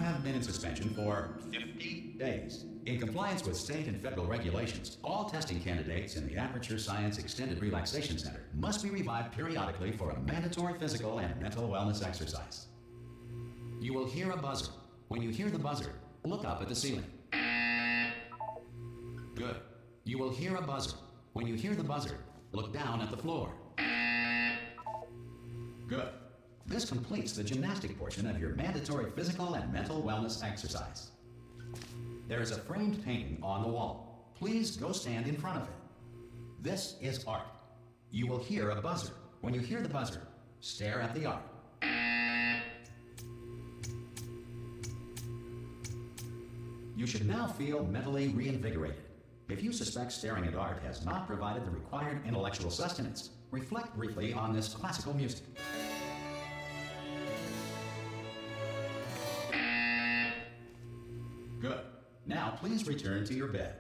have been in suspension for 50 days. In compliance with state and federal regulations, all testing candidates in the Aperture Science Extended Relaxation Center must be revived periodically for a mandatory physical and mental wellness exercise. You will hear a buzzer. When you hear the buzzer, look up at the ceiling. Good. You will hear a buzzer. When you hear the buzzer, look down at the floor. Good. This completes the gymnastic portion of your mandatory physical and mental wellness exercise. There is a framed painting on the wall. Please go stand in front of it. This is art. You will hear a buzzer. When you hear the buzzer, stare at the art. You should now feel mentally reinvigorated. If you suspect staring at art has not provided the required intellectual sustenance, reflect briefly on this classical music. Good. Now please return to your bed.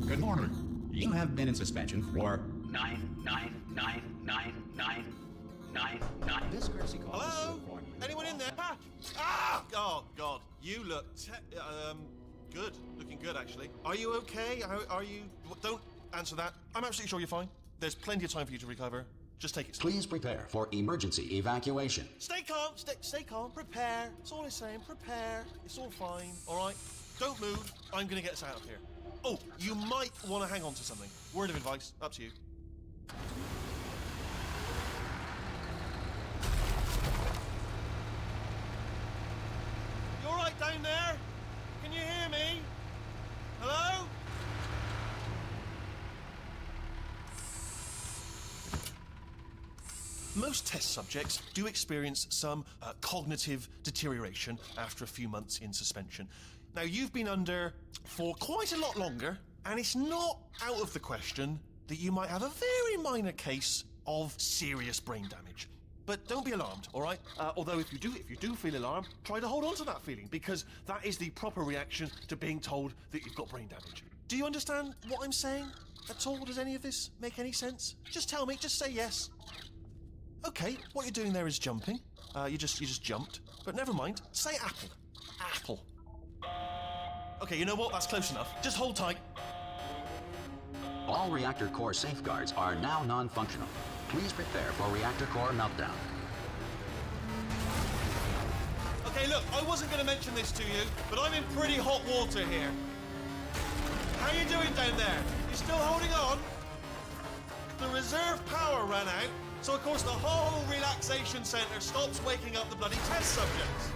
Good morning. You have been in suspension for 9999999. This courtesy call is Hello? to inform you. Anyone in there? Ah! Oh, God. You look good. Looking good, actually. Are you okay? Are you... Don't answer that. I'm absolutely sure you're fine. There's plenty of time for you to recover. Just take it slow. Please prepare for emergency evacuation. Stay calm. Stay calm. Prepare. That's all I'm saying. Prepare. It's all fine. All right? Don't move. I'm going to get us out of here. Oh, you might want to hang on to something. Word of advice. Up to you. You all right down there? Can you hear me? Hello? Most test subjects do experience some cognitive deterioration after a few months in suspension. Now, you've been under for quite a lot longer, and it's not out of the question that you might have a very minor case of serious brain damage. But don't be alarmed, all right? Although if you do feel alarmed, try to hold on to that feeling, because that is the proper reaction to being told that you've got brain damage. Do you understand what I'm saying at all? Does any of this make any sense? Just tell me, just say yes. Okay, what you're doing there is jumping. You just jumped. But never mind. Say apple. Apple. Okay, you know what? That's close enough. Just hold tight. All reactor core safeguards are now non-functional. Please prepare for reactor core meltdown. Okay, look, I wasn't going to mention this to you, but I'm in pretty hot water here. How you doing down there? You still holding on? The reserve power ran out, so of course the whole relaxation centre stops waking up the bloody test subjects.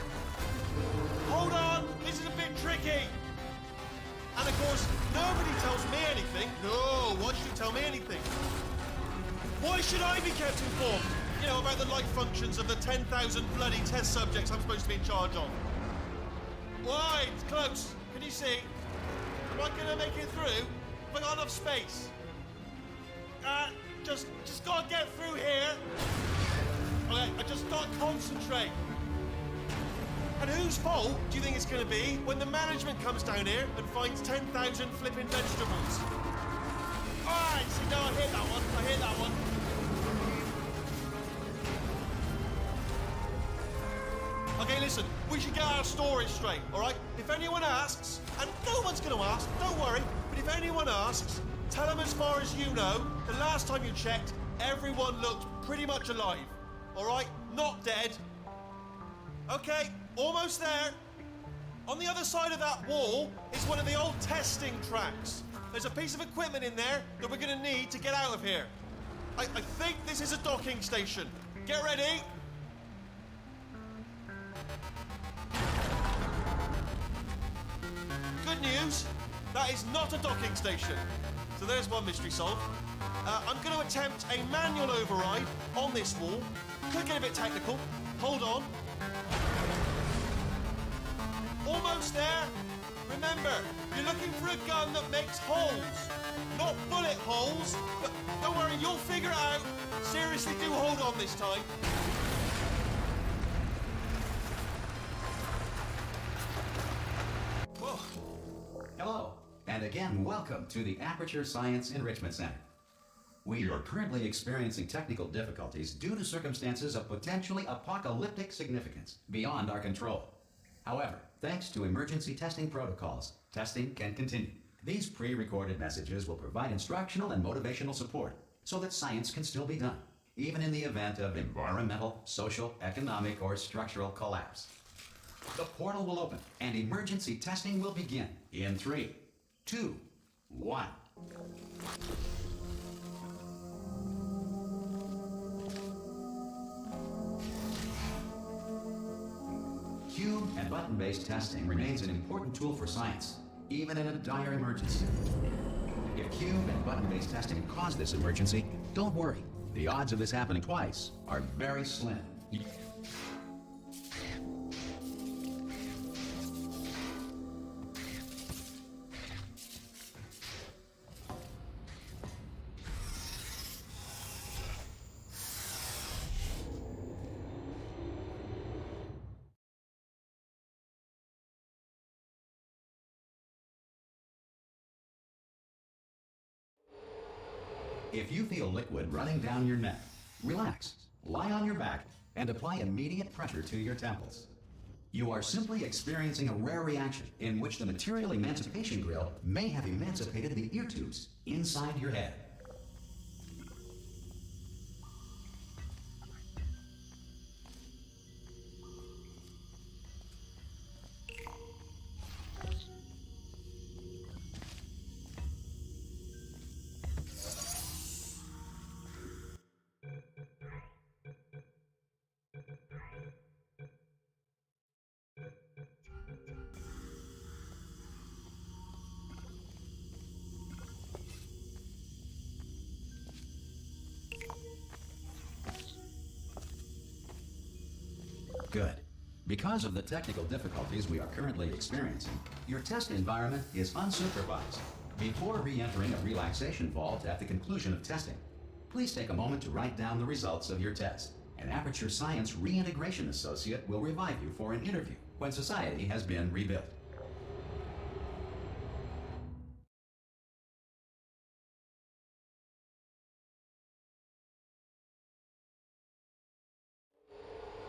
Hold on, this is a bit tricky. And of course, nobody tells me anything. No, why should you tell me anything? Why should I be kept informed? You know, about the life functions of the 10,000 bloody test subjects I'm supposed to be in charge of. Why? It's close. Can you see? Am I gonna make it through? Have I got enough space? Just gotta get through here. Okay, I just gotta concentrate. And whose fault do you think it's gonna be when the management comes down here and finds 10,000 flipping vegetables? Alright, see, no, I hit that one. Okay, listen, we should get our story straight, alright? If anyone asks, and no one's gonna ask, don't worry, but if anyone asks, tell them as far as you know, the last time you checked, everyone looked pretty much alive, alright? Not dead. Okay, almost there. On the other side of that wall is one of the old testing tracks. There's a piece of equipment in there that we're gonna need to get out of here. I think this is a docking station. Get ready. Good news, that is not a docking station. So there's one mystery solved. I'm going to attempt a manual override on this wall. Could get a bit technical. Hold on. Almost there. Remember, you're looking for a gun that makes holes, not bullet holes. But don't worry, you'll figure it out. Seriously, do hold on this time. Whoa. Hello, and again, welcome to the Aperture Science Enrichment Center. We are currently experiencing technical difficulties due to circumstances of potentially apocalyptic significance beyond our control. However, thanks to emergency testing protocols, testing can continue. These pre-recorded messages will provide instructional and motivational support so that science can still be done, even in the event of environmental, social, economic, or structural collapse. The portal will open and emergency testing will begin in 3, 2, 1. Cube and button-based testing remains an important tool for science, even in a dire emergency. If cube and button-based testing caused this emergency, don't worry. The odds of this happening twice are very slim. If you feel liquid running down your neck, relax, lie on your back, and apply immediate pressure to your temples. You are simply experiencing a rare reaction in which the material emancipation grill may have emancipated the ear tubes inside your head. Good. Because of the technical difficulties we are currently experiencing, your test environment is unsupervised. Before re-entering a relaxation vault at the conclusion of testing, please take a moment to write down the results of your test. An Aperture Science Reintegration Associate will revive you for an interview when society has been rebuilt.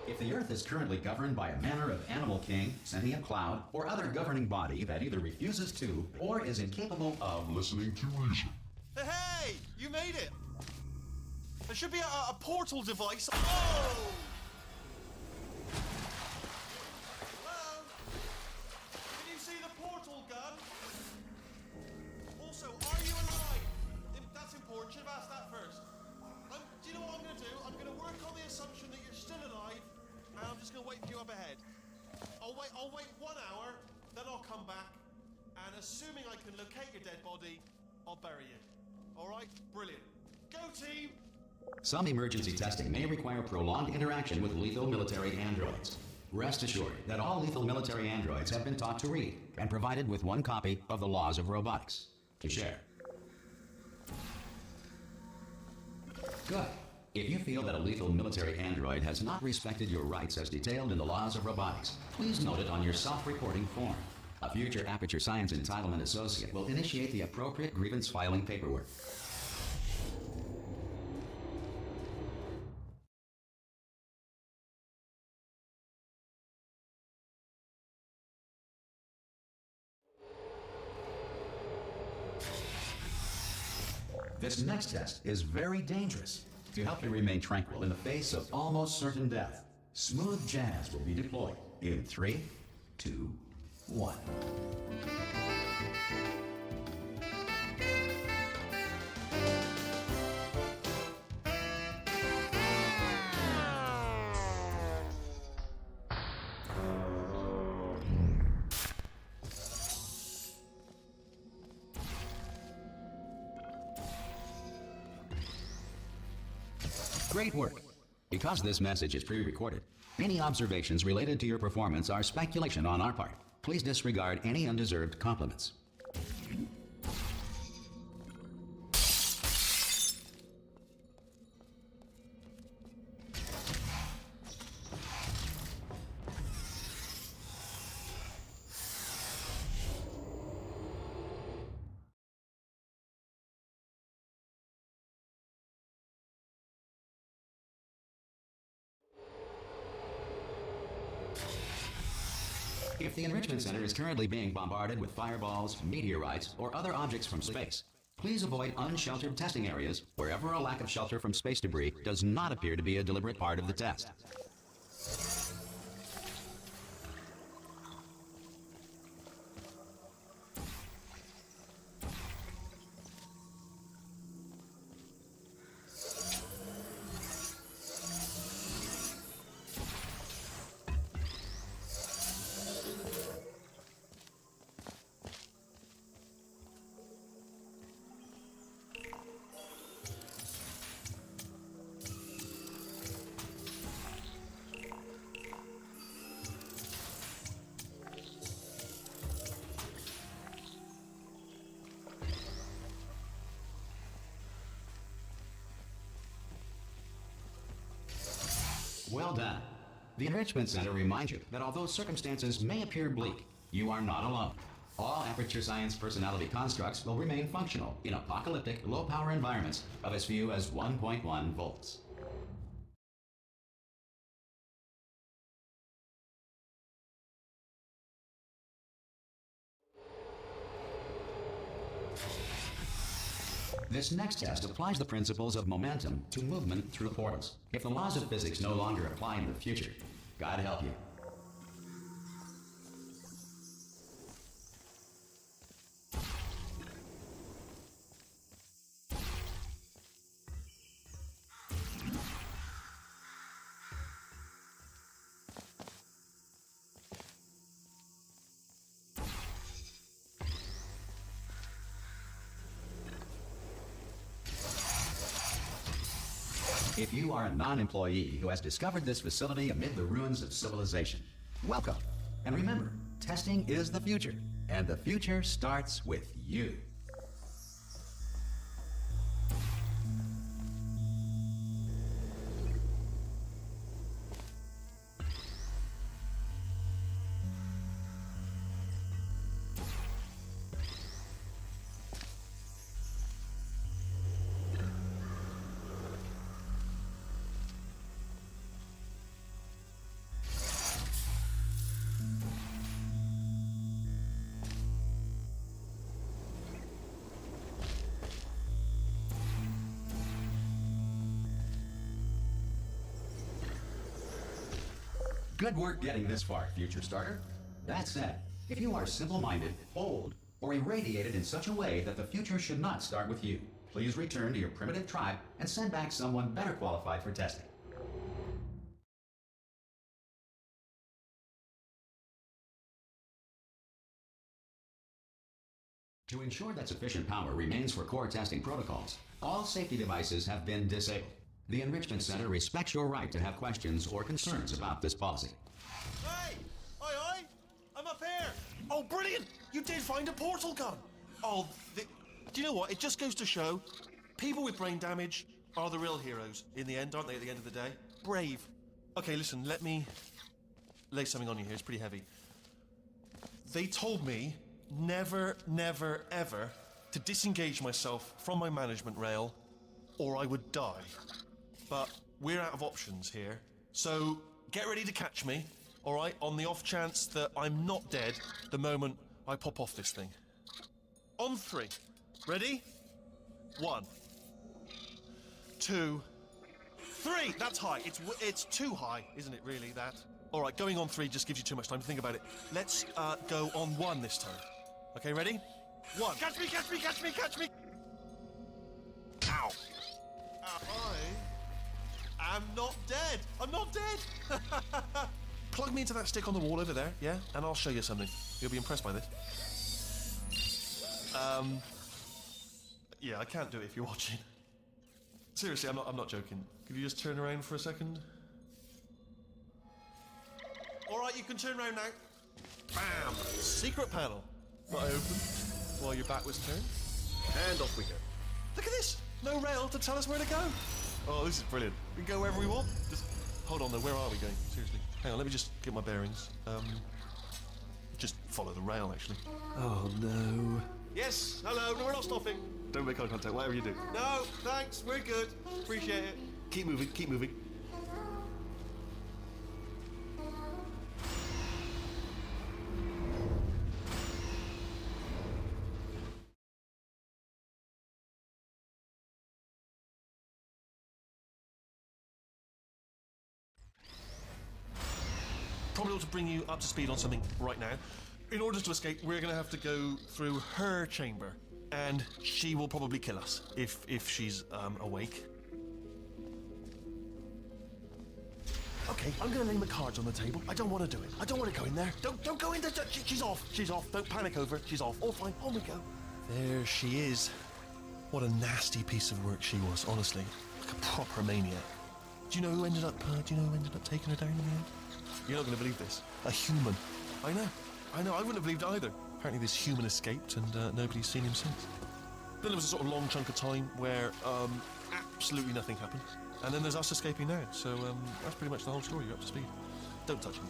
If the Earth is currently governed by a manner of animal king, sentient cloud, or other governing body that either refuses to or is incapable of listening to reason. Hey! You made it! There should be a portal device. Oh! Hello? Can you see the portal gun? Also, are you alive? That's important. Should have asked that first. Do you know what I'm going to do? I'm going to work on the assumption that you're still alive, and I'm just going to wait for you up ahead. I'll wait 1 hour, then I'll come back, and assuming I can locate your dead body, I'll bury you. All right? Brilliant. Go, team! Some emergency testing may require prolonged interaction with lethal military androids. Rest assured that all lethal military androids have been taught to read and provided with 1 copy of the Laws of Robotics to share. Good. If you feel that a lethal military android has not respected your rights as detailed in the Laws of Robotics, please note it on your self-reporting form. A future Aperture Science Entitlement Associate will initiate the appropriate grievance filing paperwork. This next test is very dangerous. To help you remain tranquil in the face of almost certain death, smooth jazz will be deployed in 3, 2, 1. Great work. Because this message is pre-recorded, any observations related to your performance are speculation on our part. Please disregard any undeserved compliments. If the Enrichment Center is currently being bombarded with fireballs, meteorites, or other objects from space, please avoid unsheltered testing areas wherever a lack of shelter from space debris does not appear to be a deliberate part of the test. Well done. The Enrichment Center reminds you that although circumstances may appear bleak, you are not alone. All Aperture Science personality constructs will remain functional in apocalyptic, low-power environments of as few as 1.1 volts. This next test applies the principles of momentum to movement through portals. If the laws of physics no longer apply in the future, God help you. If you are a non-employee who has discovered this facility amid the ruins of civilization, welcome. And remember, testing is the future, and the future starts with you. Good work getting this far, Future Starter. That said, if you are simple-minded, old, or irradiated in such a way that the future should not start with you, please return to your primitive tribe and send back someone better qualified for testing. To ensure that sufficient power remains for core testing protocols, all safety devices have been disabled. The Enrichment Center respects your right to have questions or concerns about this policy. Hey! Oi, oi! I'm up here! Oh, brilliant! You did find a portal gun! Oh, do you know what? It just goes to show, people with brain damage are the real heroes in the end, aren't they, at the end of the day? Brave. Okay, listen, let me lay something on you here. It's pretty heavy. They told me never, never, ever to disengage myself from my management rail or I would die. But we're out of options here, so get ready to catch me, all right, on the off chance that I'm not dead the moment I pop off this thing. On 3. Ready? 1, 2, 3. That's high. It's too high, isn't it, really, that? All right, going on 3 just gives you too much time to think about it. Let's go on 1 this time. Okay, ready? 1. Catch me, catch me, catch me, catch me! Ow! I'm not dead! I'm not dead! Plug me into that stick on the wall over there, yeah? And I'll show you something. You'll be impressed by this. Yeah, I can't do it if you're watching. Seriously, I'm not joking. Could you just turn around for a second? Alright, you can turn around now. Bam! Secret panel. That I opened while your back was turned. And off we go. Look at this! No rail to tell us where to go. Oh, this is brilliant. We can go wherever we want. Just hold on though, where are we going? Seriously. Hang on, let me just get my bearings. Just follow the rail, actually. Oh no. Yes, hello, no, we're not stopping. Don't make eye contact, whatever you do. No, thanks, we're good. Appreciate it. Keep moving, keep moving. able to bring you up to speed on something right now. In order to escape, we're going to have to go through her chamber, and she will probably kill us if she's awake. Okay, I'm going to lay my cards on the table. I don't want to do it. I don't want to go in there. Don't go in there. She's off. She's off. Don't panic over. She's off. All fine. On we go. There she is. What a nasty piece of work she was, honestly. Like a proper maniac. Do you know who ended up taking her down in the end? You're not going to believe this. A human. I know. I wouldn't have believed it either. Apparently this human escaped and nobody's seen him since. Then there was a sort of long chunk of time where absolutely nothing happened. And then there's us escaping now. So that's pretty much the whole story. You're up to speed. Don't touch him.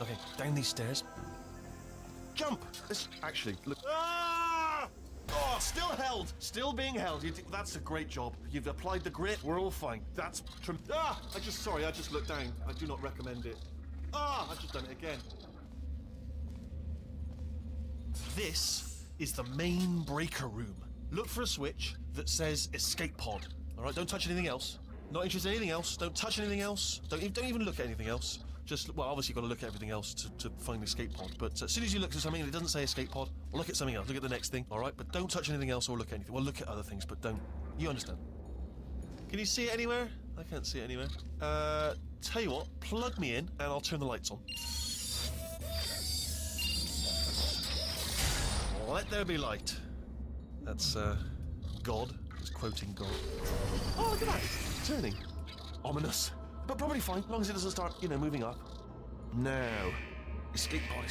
Okay, down these stairs. Jump! Actually, look. Ah! Oh, still held. Still being held. That's a great job. You've applied the grit. We're all fine. That's I just looked down. I do not recommend it. I've just done it again. This is the main breaker room. Look for a switch that says escape pod. All right, don't touch anything else. Not interested in anything else. Don't touch anything else. Don't even look at anything else. Well, obviously you've got to look at everything else to find the escape pod, but as soon as you look at something and it doesn't say escape pod, well, look at something else, look at the next thing, alright? But don't touch anything else or look at anything. Well, look at other things, but don't. You understand. Can you see it anywhere? I can't see it anywhere. Tell you what, plug me in and I'll turn the lights on. Let there be light. That's, God. Just quoting God. Oh, look at that. It's turning. Ominous. But probably fine, as long as it doesn't start, moving up. Now, escape pod.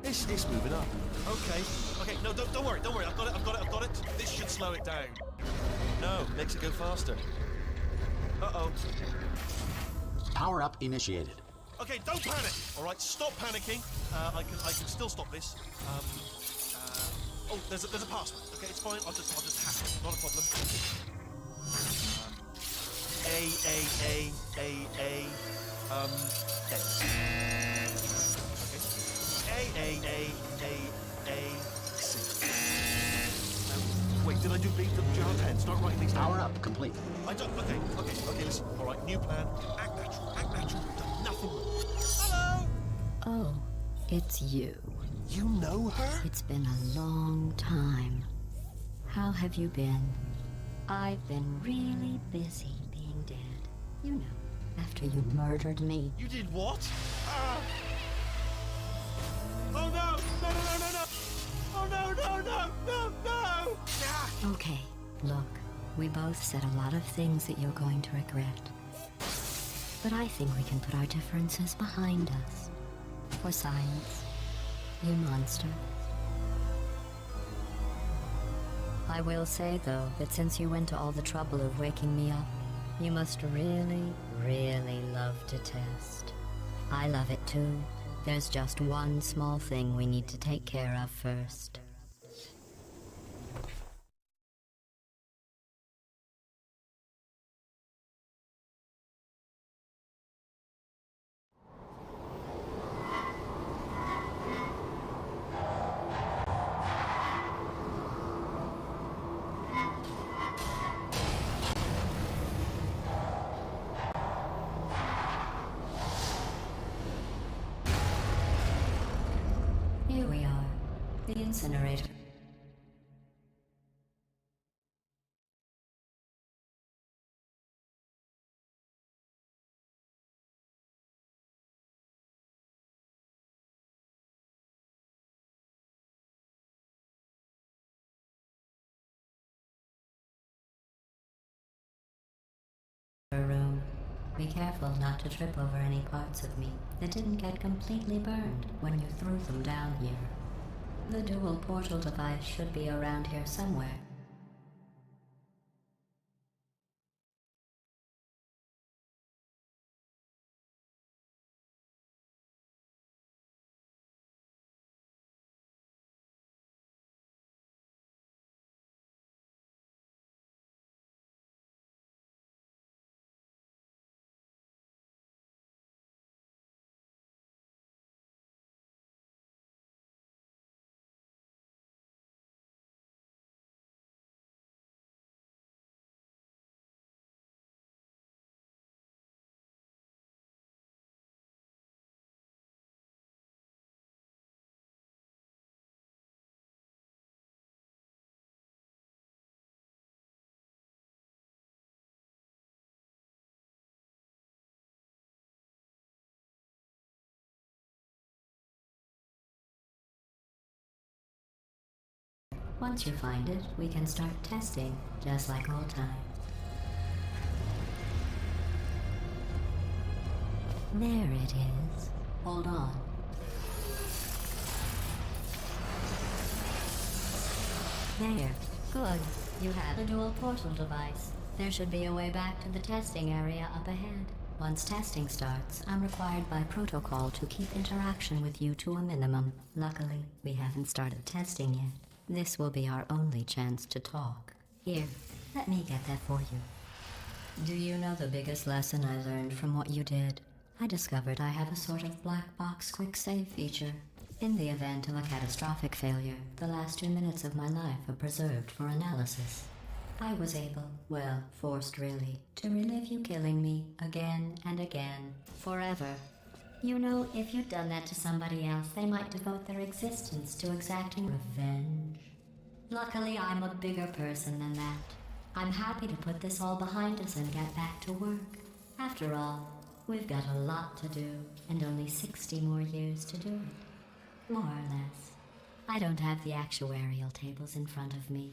It's moving up. Okay, no, don't worry, I've got it. This should slow it down. No, makes it go faster. Uh-oh. Power up initiated. Okay, don't panic, all right? Stop panicking. I can still stop this. There's a password. Okay, it's fine. I'll just hack it. Not a problem. A. Okay. C. Wait, did I do B? Do you have a pen? Start writing these down. Power up complete. I don't. Okay, listen. All right, new plan. Act natural. We've done nothing wrong. Hello? Oh, it's you. You know her? It's been a long time. How have you been? I've been really busy being dead. You know, after you murdered me. You did what? Oh no! No! Oh no! Okay, look, we both said a lot of things that you're going to regret. But I think we can put our differences behind us. For science, you monster. I will say, though, that since you went to all the trouble of waking me up, you must really, really love to test. I love it too. There's just one small thing we need to take care of first. Here we are, the incinerator. Room. Be careful not to trip over any parts of me that didn't get completely burned when you threw them down here. The dual portal device should be around here somewhere. Once you find it, we can start testing, just like old times. There it is. Hold on. There. Good. You have a dual portal device. There should be a way back to the testing area up ahead. Once testing starts, I'm required by protocol to keep interaction with you to a minimum. Luckily, we haven't started testing yet. This will be our only chance to talk. Here, let me get that for you. Do you know the biggest lesson I learned from what you did? I discovered I have a sort of black box quick save feature. In the event of a catastrophic failure, the last 2 minutes of my life are preserved for analysis. I was able, well, forced really, to relive you killing me again and again, forever. You know, if you'd done that to somebody else, they might devote their existence to exacting revenge. Luckily, I'm a bigger person than that. I'm happy to put this all behind us and get back to work. After all, we've got a lot to do, and only 60 more years to do it. More or less. I don't have the actuarial tables in front of me.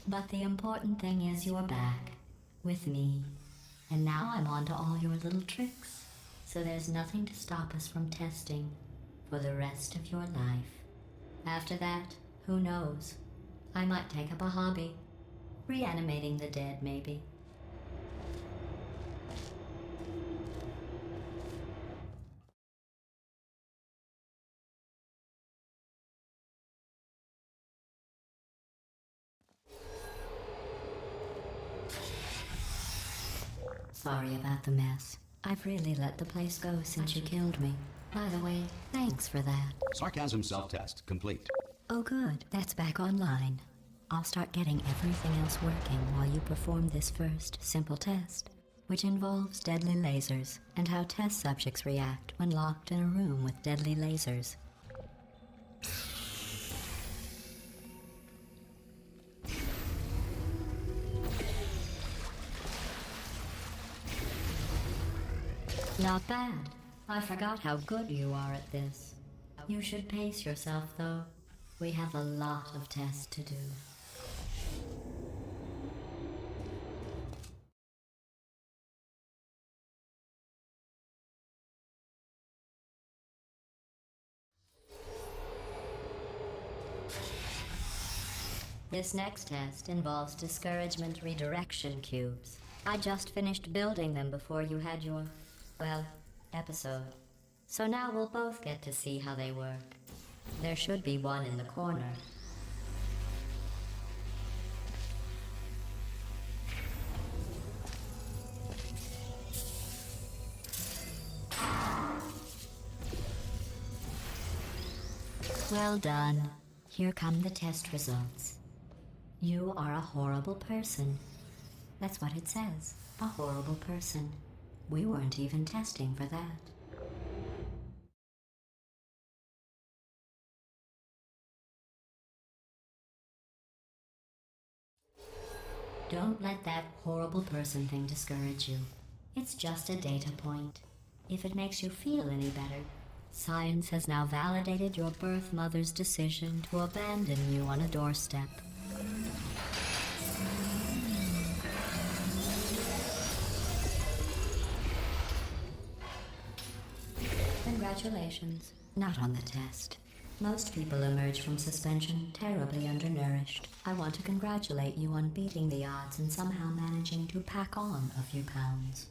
But the important thing is you're back, with me. And now I'm on to all your little tricks. So there's nothing to stop us from testing for the rest of your life. After that, who knows? I might take up a hobby. Reanimating the dead, maybe. Sorry about the mess. I've really let the place go since you killed me. By the way, thanks for that. Sarcasm self-test complete. Oh good, that's back online. I'll start getting everything else working while you perform this first, simple test, which involves deadly lasers and how test subjects react when locked in a room with deadly lasers. Not bad. I forgot how good you are at this. You should pace yourself, though. We have a lot of tests to do. This next test involves discouragement redirection cubes. I just finished building them before you had your, well, episode. So now we'll both get to see how they work. There should be one in the corner. Well done. Here come the test results. You are a horrible person. That's what it says. A horrible person. We weren't even testing for that. Don't let that horrible person thing discourage you. It's just a data point. If it makes you feel any better, science has now validated your birth mother's decision to abandon you on a doorstep. Congratulations. Not on the test. Most people emerge from suspension terribly undernourished. I want to congratulate you on beating the odds and somehow managing to pack on a few pounds.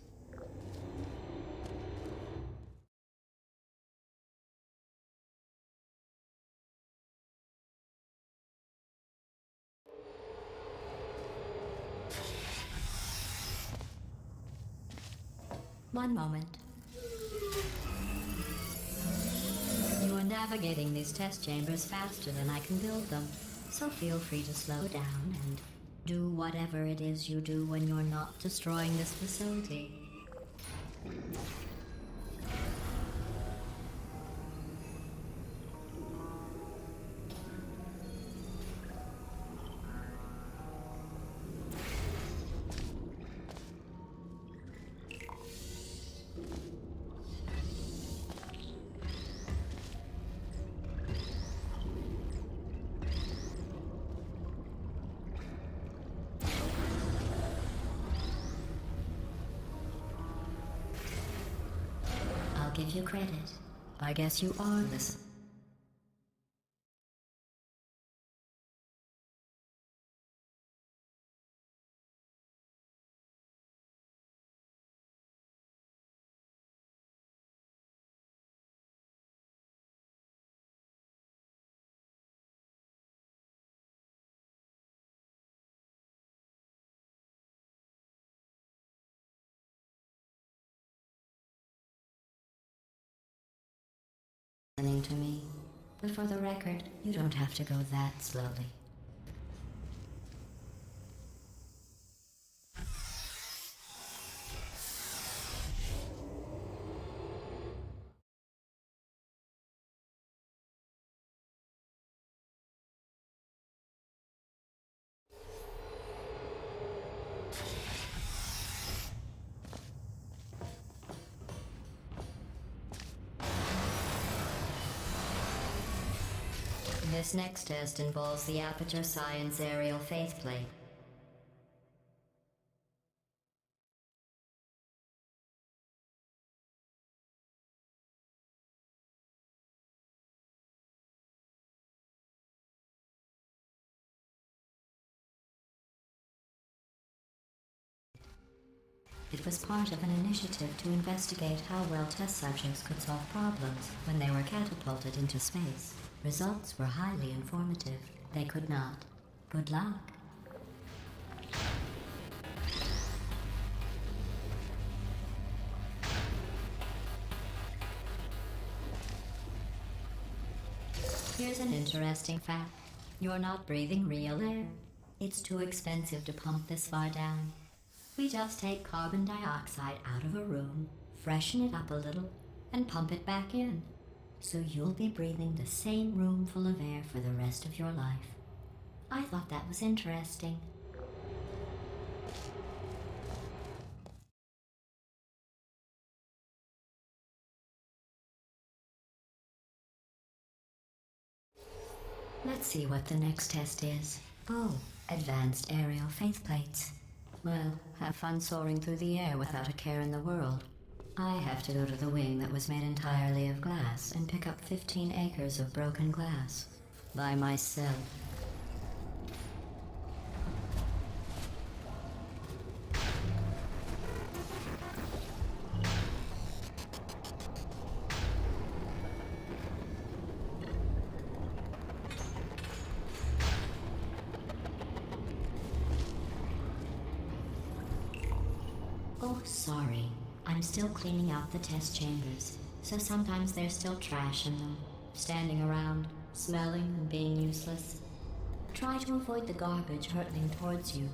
One moment. You are navigating these test chambers faster than I can build them, so feel free to slow down and do whatever it is you do when you're not destroying this facility. give you credit. I guess you are listening. To me. But for the record, you don't have to go that slowly. This next test involves the Aperture Science aerial faceplate. It was part of an initiative to investigate how well test subjects could solve problems when they were catapulted into space. Results were highly informative. They could not. Good luck. Here's an interesting fact. You're not breathing real air. It's too expensive to pump this far down. We just take carbon dioxide out of a room, freshen it up a little, and pump it back in. So you'll be breathing the same room full of air for the rest of your life. I thought that was interesting. Let's see what the next test is. Oh, advanced aerial faceplates. Well, have fun soaring through the air without a care in the world. I have to go to the wing that was made entirely of glass and pick up 15 acres of broken glass. By myself. Oh, sorry. I'm still cleaning out the test chambers, so sometimes there's still trash in them, standing around, smelling and being useless. Try to avoid the garbage hurtling towards you.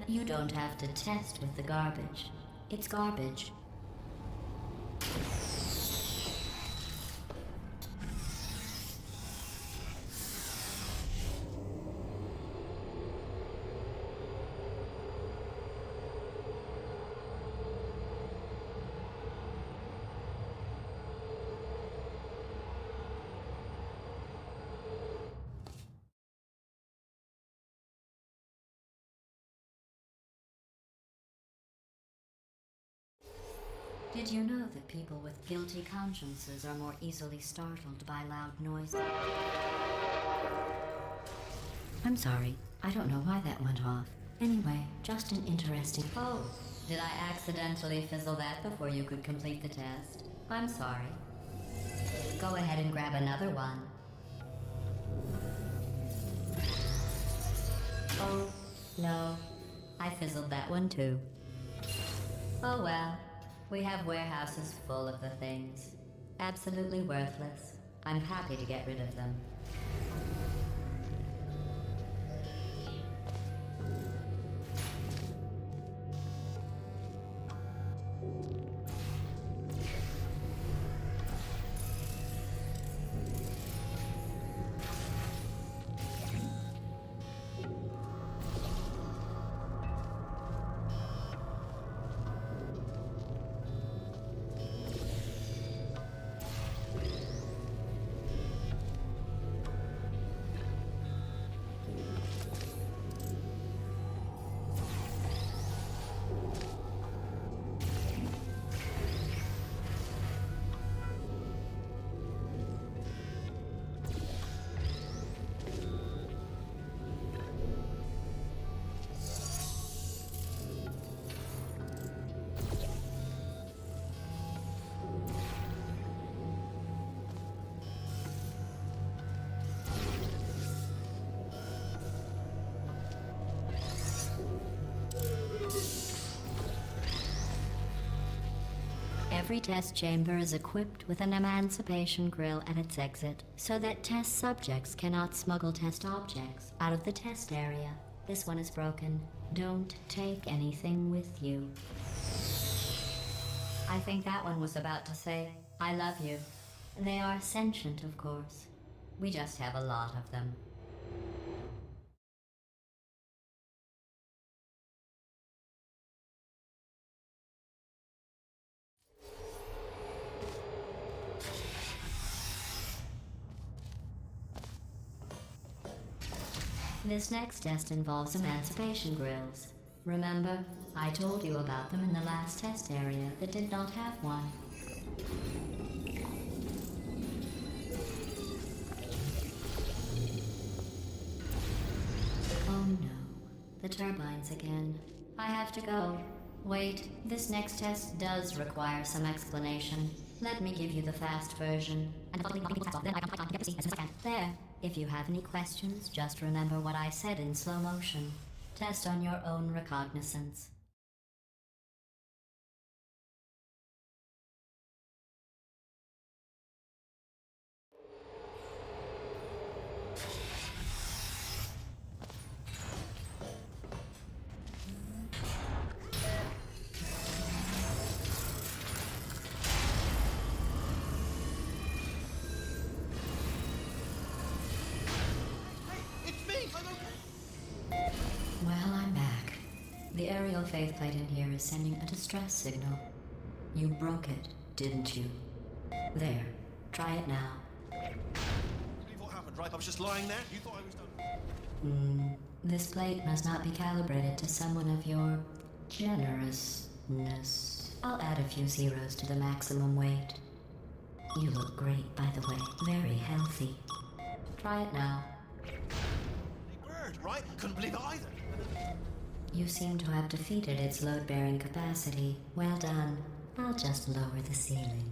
You don't have to test with the garbage. It's garbage. Did you know that people with guilty consciences are more easily startled by loud noises? I'm sorry. I don't know why that went off. Anyway, just an interesting... Oh, did I accidentally fizzle that before you could complete the test? I'm sorry. Go ahead and grab another one. Oh, no. I fizzled that one too. Oh well. We have warehouses full of the things. Absolutely worthless. I'm happy to get rid of them. Every test chamber is equipped with an emancipation grill at its exit, so that test subjects cannot smuggle test objects out of the test area. This one is broken. Don't take anything with you. I think that one was about to say, I love you. They are sentient, of course. We just have a lot of them. This next test involves emancipation grills. Remember, I told you about them in the last test area that did not have one. Oh no, the turbines again. I have to go. Wait, this next test does require some explanation. Let me give you the fast version. There. If you have any questions, just remember what I said in slow motion. Test on your own recognizance. Well, I'm back. The aerial faith plate in here is sending a distress signal. You broke it, didn't you? There. Try it now. Believe what happened, right? I was just lying there. You thought I was done. This plate must not be calibrated to someone of your generousness. I'll add a few zeros to the maximum weight. You look great, by the way. Very healthy. Try it now. Bird, right? Couldn't believe it either. You seem to have defeated its load-bearing capacity. Well done. I'll just lower the ceiling.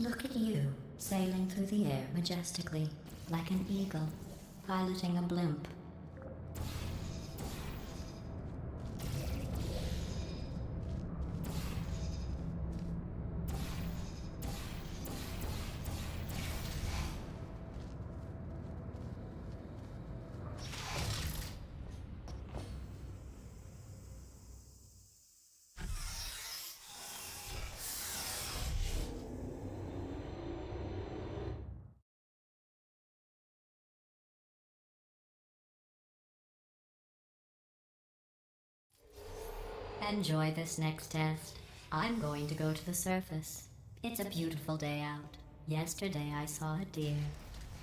Look at you, sailing through the air majestically, like an eagle, piloting a blimp. Enjoy this next test. I'm going to go to the surface. It's a beautiful day out. Yesterday I saw a deer.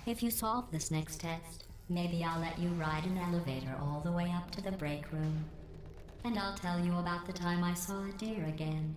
If you solve this next test, maybe I'll let you ride an elevator all the way up to the break room. And I'll tell you about the time I saw a deer again.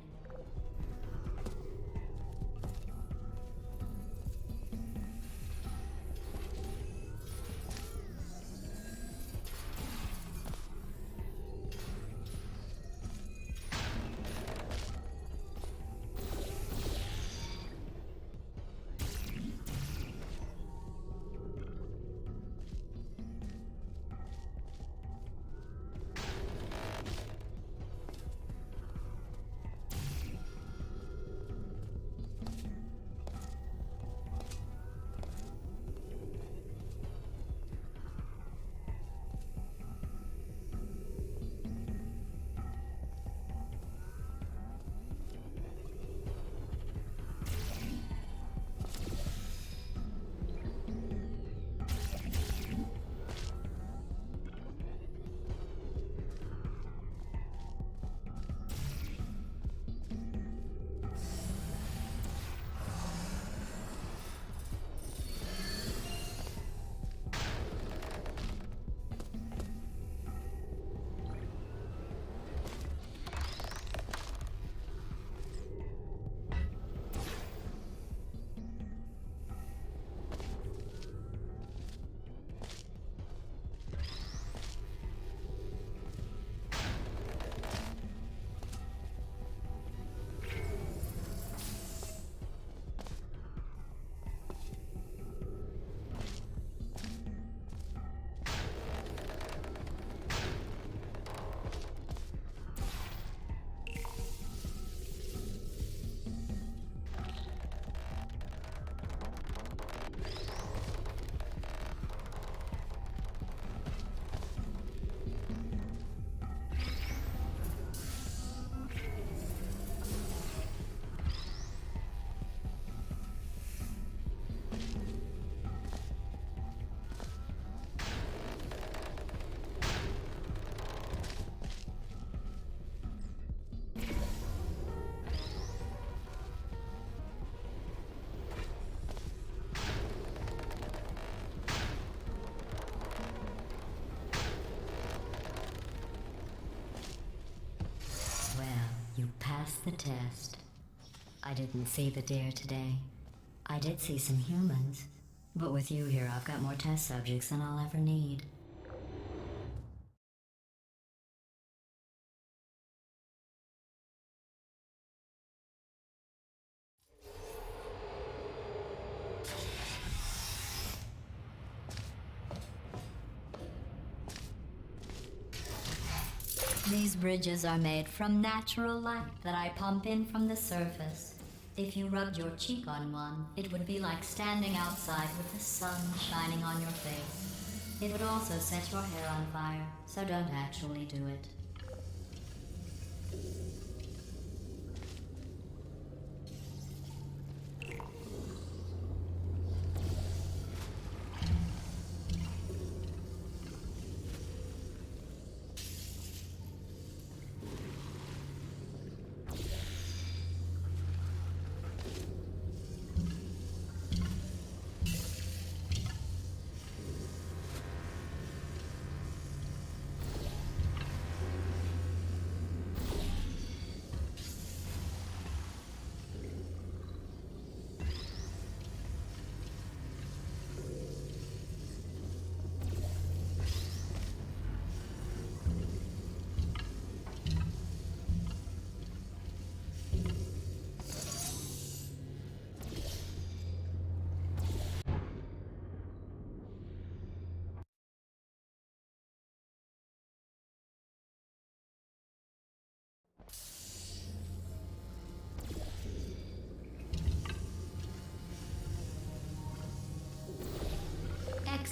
You passed the test. I didn't see the deer today. I did see some humans, but with you here I've got more test subjects than I'll ever need. These bridges are made from natural light that I pump in from the surface. If you rubbed your cheek on one, it would be like standing outside with the sun shining on your face. It would also set your hair on fire, so don't actually do it.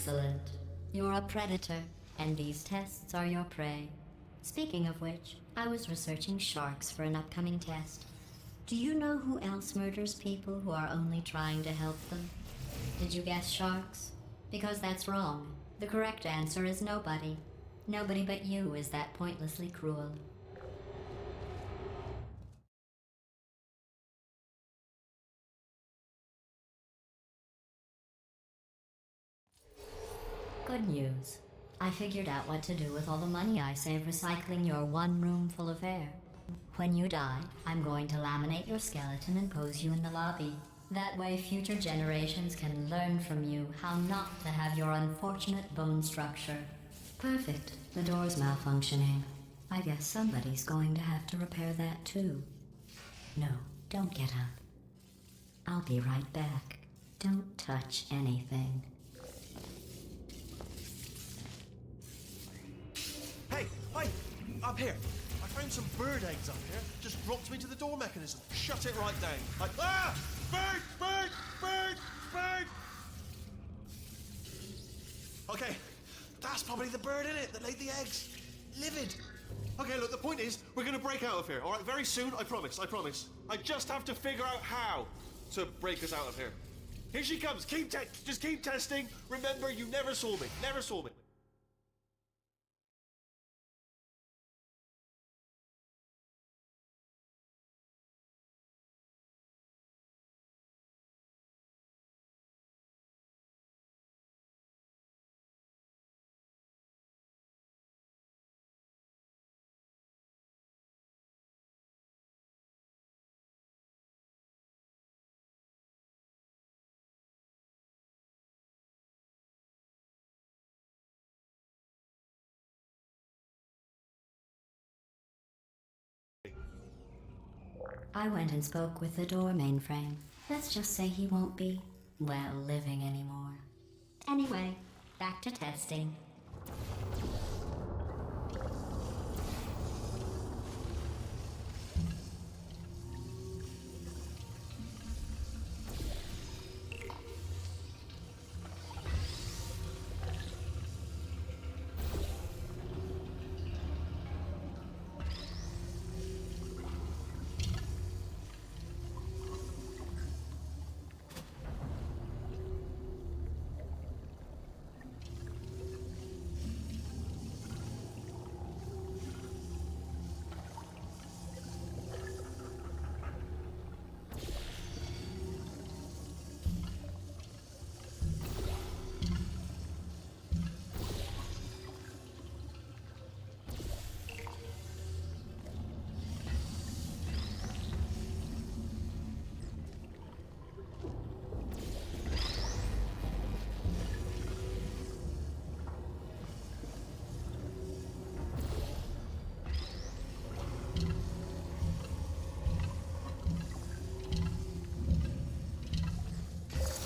Excellent. You're a predator, and these tests are your prey. Speaking of which, I was researching sharks for an upcoming test. Do you know who else murders people who are only trying to help them? Did you guess sharks? Because that's wrong. The correct answer is nobody. Nobody but you is that pointlessly cruel. Good news. I figured out what to do with all the money I save recycling your one room full of air. When you die, I'm going to laminate your skeleton and pose you in the lobby. That way future generations can learn from you how not to have your unfortunate bone structure. Perfect. The door's malfunctioning. I guess somebody's going to have to repair that too. No, don't get up. I'll be right back. Don't touch anything. Hey, up here. I found some bird eggs up here. Just dropped them into the door mechanism. Shut it right down. Like, ah! Bird! Bird! Bird! Bird! Okay, that's probably the bird in it that laid the eggs. Livid. Okay, look, the point is, we're gonna break out of here, all right? Very soon, I promise, I promise. I just have to figure out how to break us out of here. Here she comes. Just keep testing. Remember, you never saw me. Never saw me. I went and spoke with the door mainframe. Let's just say he won't be, well, living anymore. Anyway, back to testing.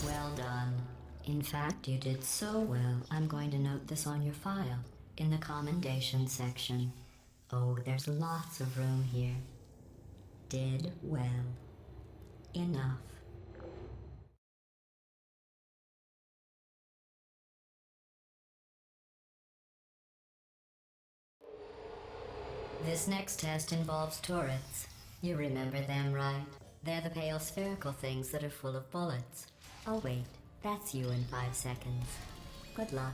Well done. In fact, you did so well, I'm going to note this on your file, in the commendation section. Oh, there's lots of room here. Did well. Enough. This next test involves turrets. You remember them, right? They're the pale spherical things that are full of bullets. Oh wait, that's you in 5 seconds. Good luck.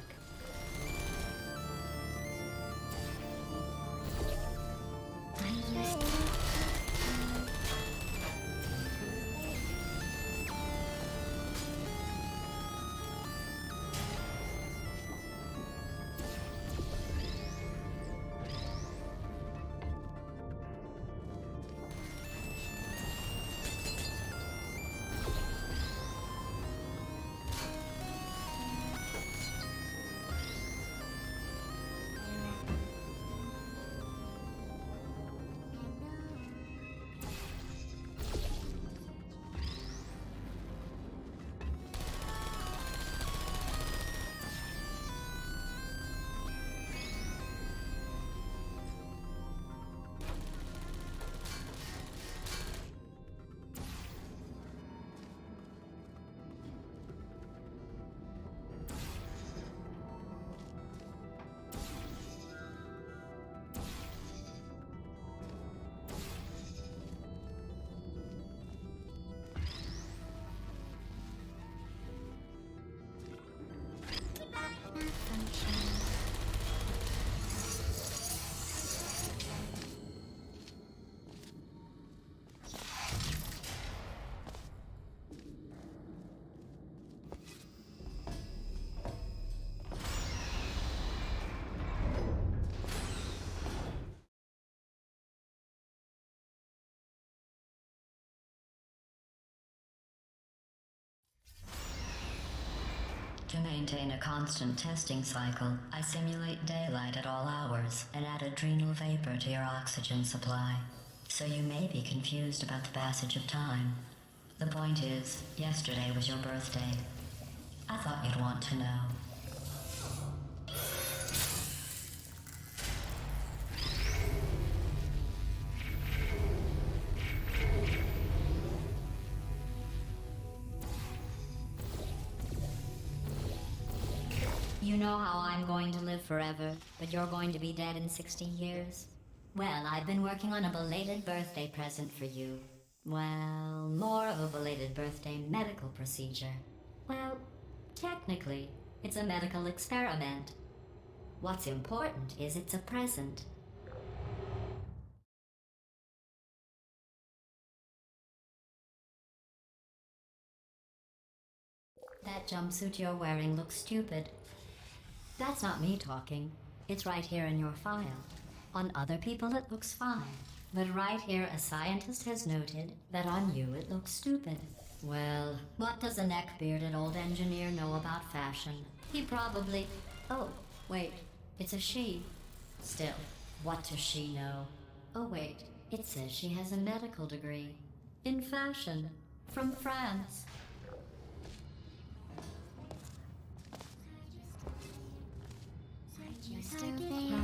To maintain a constant testing cycle, I simulate daylight at all hours and add adrenal vapor to your oxygen supply. So you may be confused about the passage of time. The point is, yesterday was your birthday. I thought you'd want to know. You know how I'm going to live forever, but you're going to be dead in 60 years? Well, I've been working on a belated birthday present for you. Well, more of a belated birthday medical procedure. Well, technically, it's a medical experiment. What's important is it's a present. That jumpsuit you're wearing looks stupid. That's not me talking. It's right here in your file. On other people it looks fine. But right here a scientist has noted that on you it looks stupid. Well, what does a neck-bearded old engineer know about fashion? He probably... Oh, wait. It's a she. Still, what does she know? Oh wait, it says she has a medical degree. In fashion. From France. You're still there.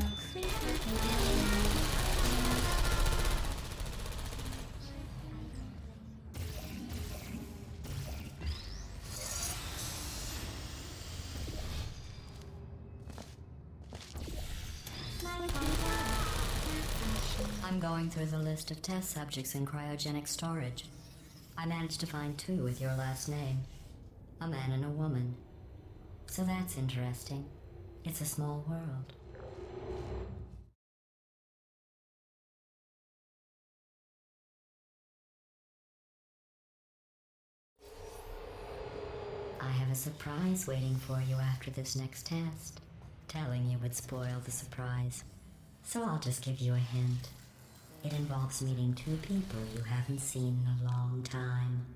I'm going through the list of test subjects in cryogenic storage. I managed to find 2 with your last name. A man and a woman. So that's interesting. It's a small world. I have a surprise waiting for you after this next test. Telling you would spoil the surprise. So I'll just give you a hint. It involves meeting 2 people you haven't seen in a long time.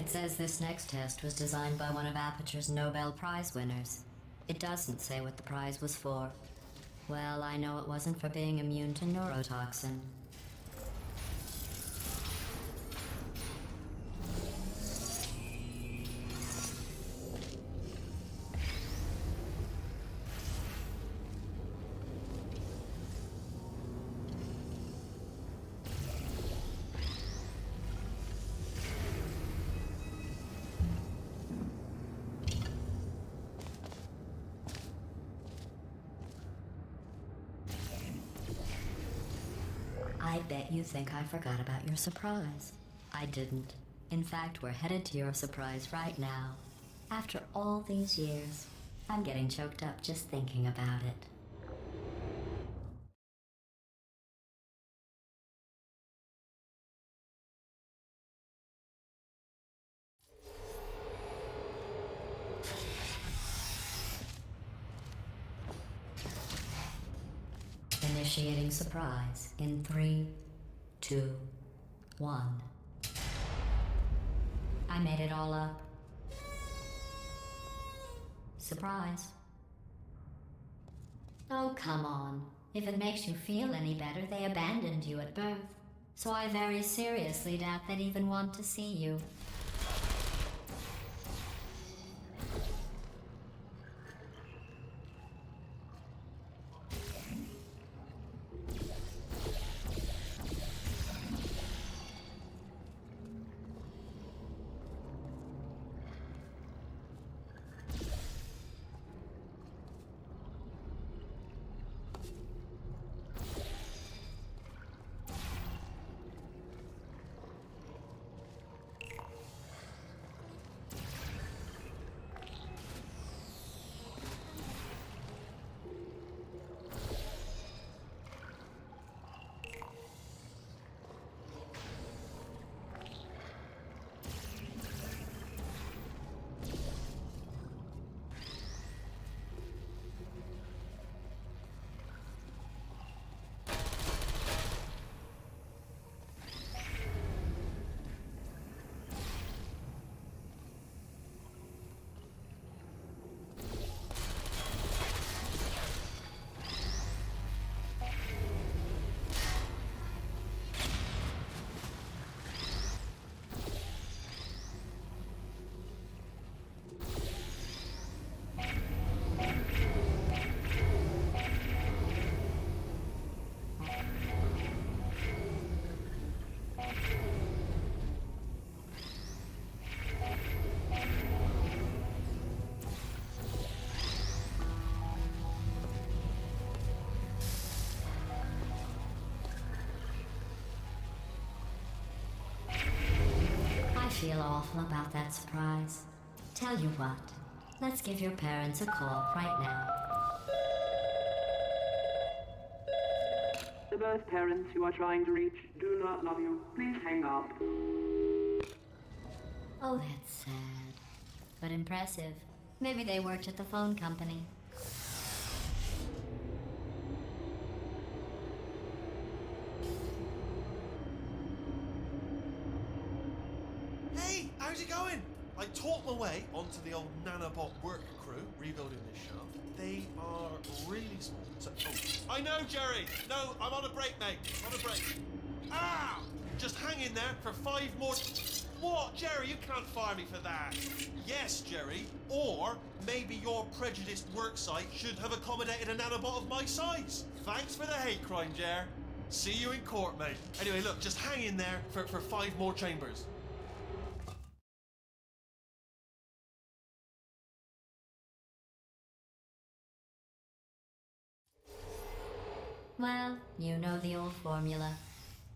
It says this next test was designed by one of Aperture's Nobel Prize winners. It doesn't say what the prize was for. Well, I know it wasn't for being immune to neurotoxin. I bet you think I forgot about your surprise. I didn't. In fact, we're headed to your surprise right now. After all these years, I'm getting choked up just thinking about it. Initiating surprise in 3, 2, 1. I made it all up. Surprise. Oh, come on. If it makes you feel any better, they abandoned you at birth. So I very seriously doubt they'd even want to see you. I feel awful about that surprise. Tell you what, let's give your parents a call right now. The birth parents you are trying to reach do not love you. Please hang up. Oh, that's sad. But impressive. Maybe they worked at the phone company. Hey, how's it going? I talked my way onto the old nanobot work crew rebuilding this shaft. They are really small. So, oh, I know, Jerry. No, I'm on a break, mate. On a break. Ah! Just hang in there for 5 more. What, Jerry? You can't fire me for that. Yes, Jerry. Or maybe your prejudiced worksite should have accommodated a nanobot of my size. Thanks for the hate crime, Jer. See you in court, mate. Anyway, look, just hang in there for 5 more chambers. Well, you know the old formula.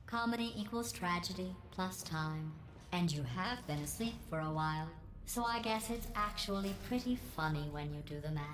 Comedy equals tragedy plus time. And you have been asleep for a while, so I guess it's actually pretty funny when you do the math.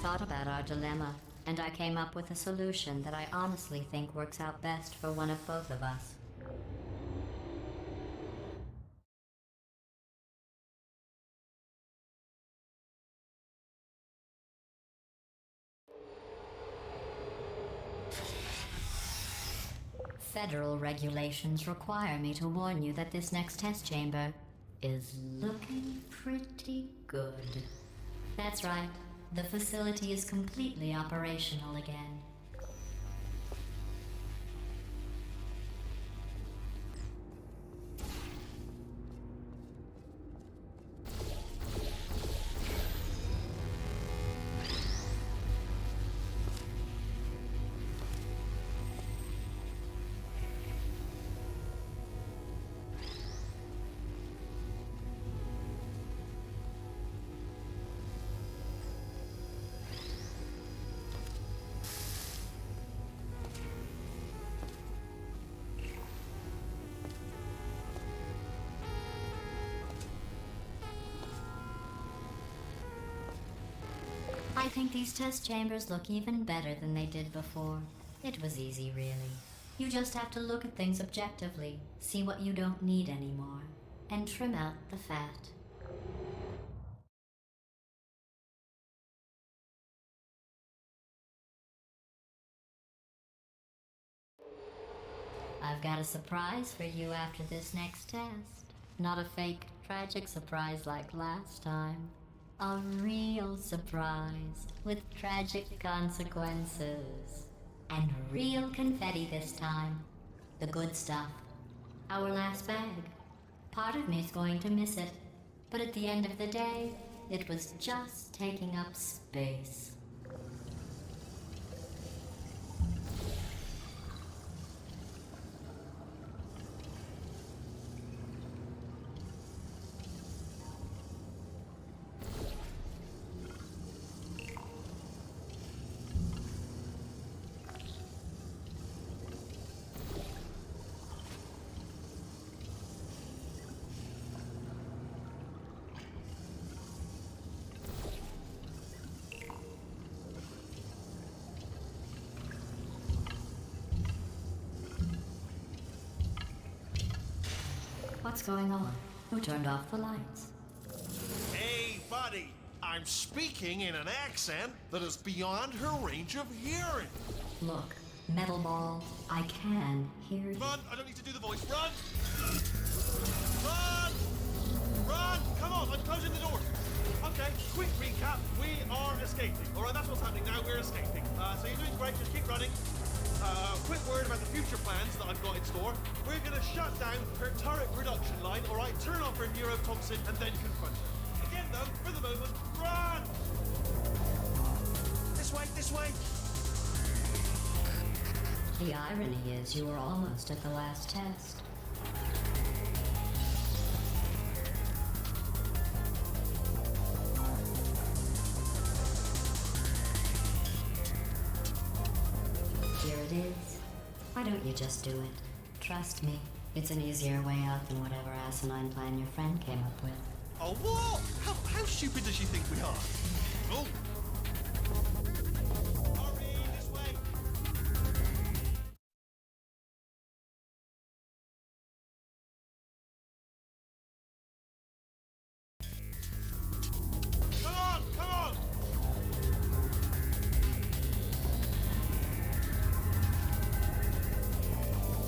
thought about our dilemma, and I came up with a solution that I honestly think works out best for one of both of us. Federal regulations require me to warn you that this next test chamber is looking pretty good. That's right. The facility is completely operational again. I think these test chambers look even better than they did before. It was easy, really. You just have to look at things objectively, see what you don't need anymore, and trim out the fat. I've got a surprise for you after this next test. Not a fake, tragic surprise like last time. A real surprise with tragic consequences. And real confetti this time. The good stuff. Our last bag. Part of me's going to miss it. But at the end of the day, it was just taking up space. What's going on? Who turned off the lights? Hey, buddy! I'm speaking in an accent that is beyond her range of hearing. Look, Metal Ball, I can hear you. Run! I don't need to do the voice. Run! Run! Run! Come on, I'm closing the door. Okay, quick recap. We are escaping. Alright, that's what's happening now. We're escaping. So you're doing great. Just keep running. Quick word about the future plans that I've got in store. We're going to shut down her turret reduction line, alright? Turn off her neurotoxin and then confront her. Again, though, for the moment, run! This way, this way! The irony is you were almost at the last test. Here it is. Why don't you just do it? Trust me, it's an easier way out than whatever asinine plan your friend came up with. Oh, what? How stupid does she think we are? Oh! Hurry, this way! Come on, come on!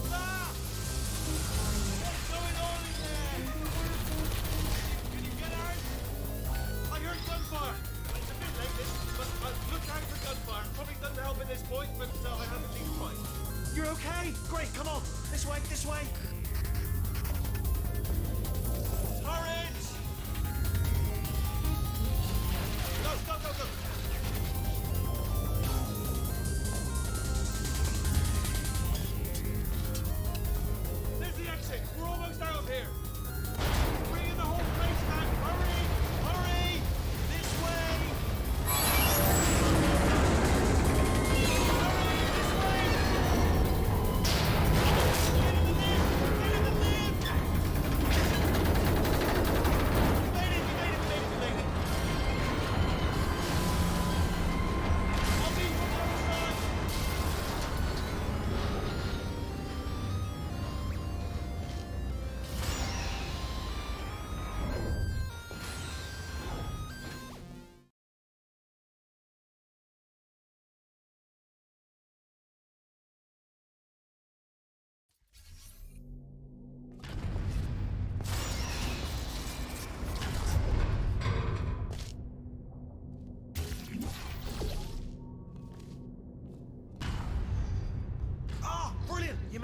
Ah! What's going on in there? Can you get out? I heard gunfire. It's a bit late.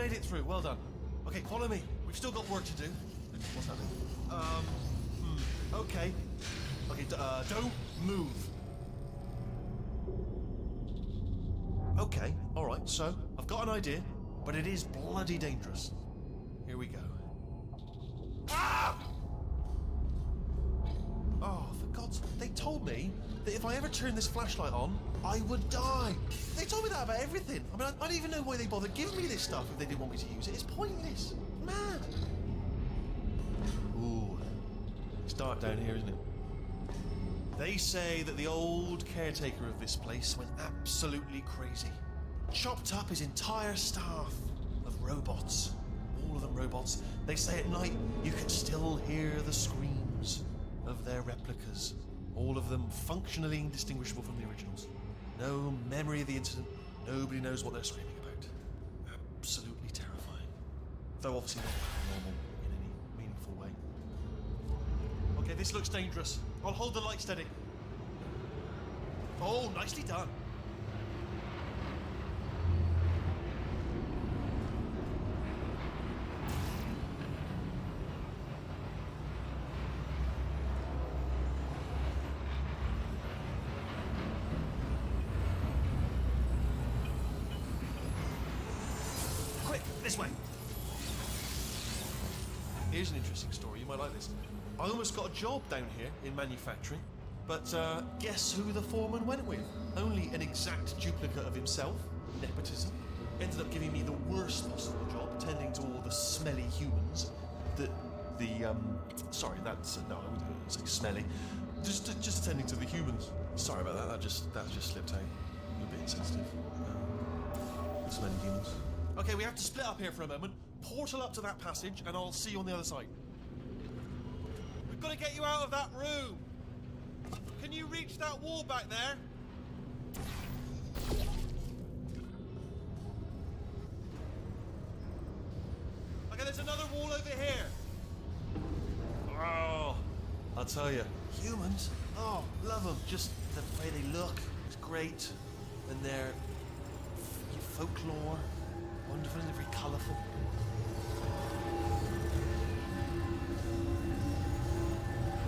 made it through. Well done. Okay, follow me. We've still got work to do. What's happening? Okay. Okay, don't move. Okay, alright, so I've got an idea, but it is bloody dangerous. Here we go. Ah! Oh, for God's sake, they told me that if I ever turned this flashlight on, I would die. They told me that about everything. I mean, I don't even know why they bothered giving me this stuff if they didn't want me to use it. It's pointless. Mad. Ooh. It's dark down here, isn't it? They say that the old caretaker of this place went absolutely crazy. Chopped up his entire staff of robots. All of them robots. They say at night you can still hear the screams of their replicas. All of them functionally indistinguishable from the originals. No memory of the incident. Nobody knows what they're screaming about. Absolutely terrifying. Though obviously not paranormal in any meaningful way. Okay, this looks dangerous. I'll hold the light steady. Oh, nicely done. Quick, this way. Here's an interesting story. You might like this. I almost got a job down here in manufacturing, but guess who the foreman went with? Only an exact duplicate of himself. Nepotism. Ended up giving me the worst possible job, tending to all the smelly humans. Sorry, that's no, I wouldn't say smelly. Just attending to the humans. Sorry about that. That just slipped out. I'm a bit insensitive. The smelly humans. Okay, we have to split up here for a moment. Portal up to that passage, and I'll see you on the other side. We've got to get you out of that room. Can you reach that wall back there? Okay, there's another wall over here. Oh, I'll tell you, humans. Oh, love them. Just the way they look is great, and their folklore, wonderful and very colourful.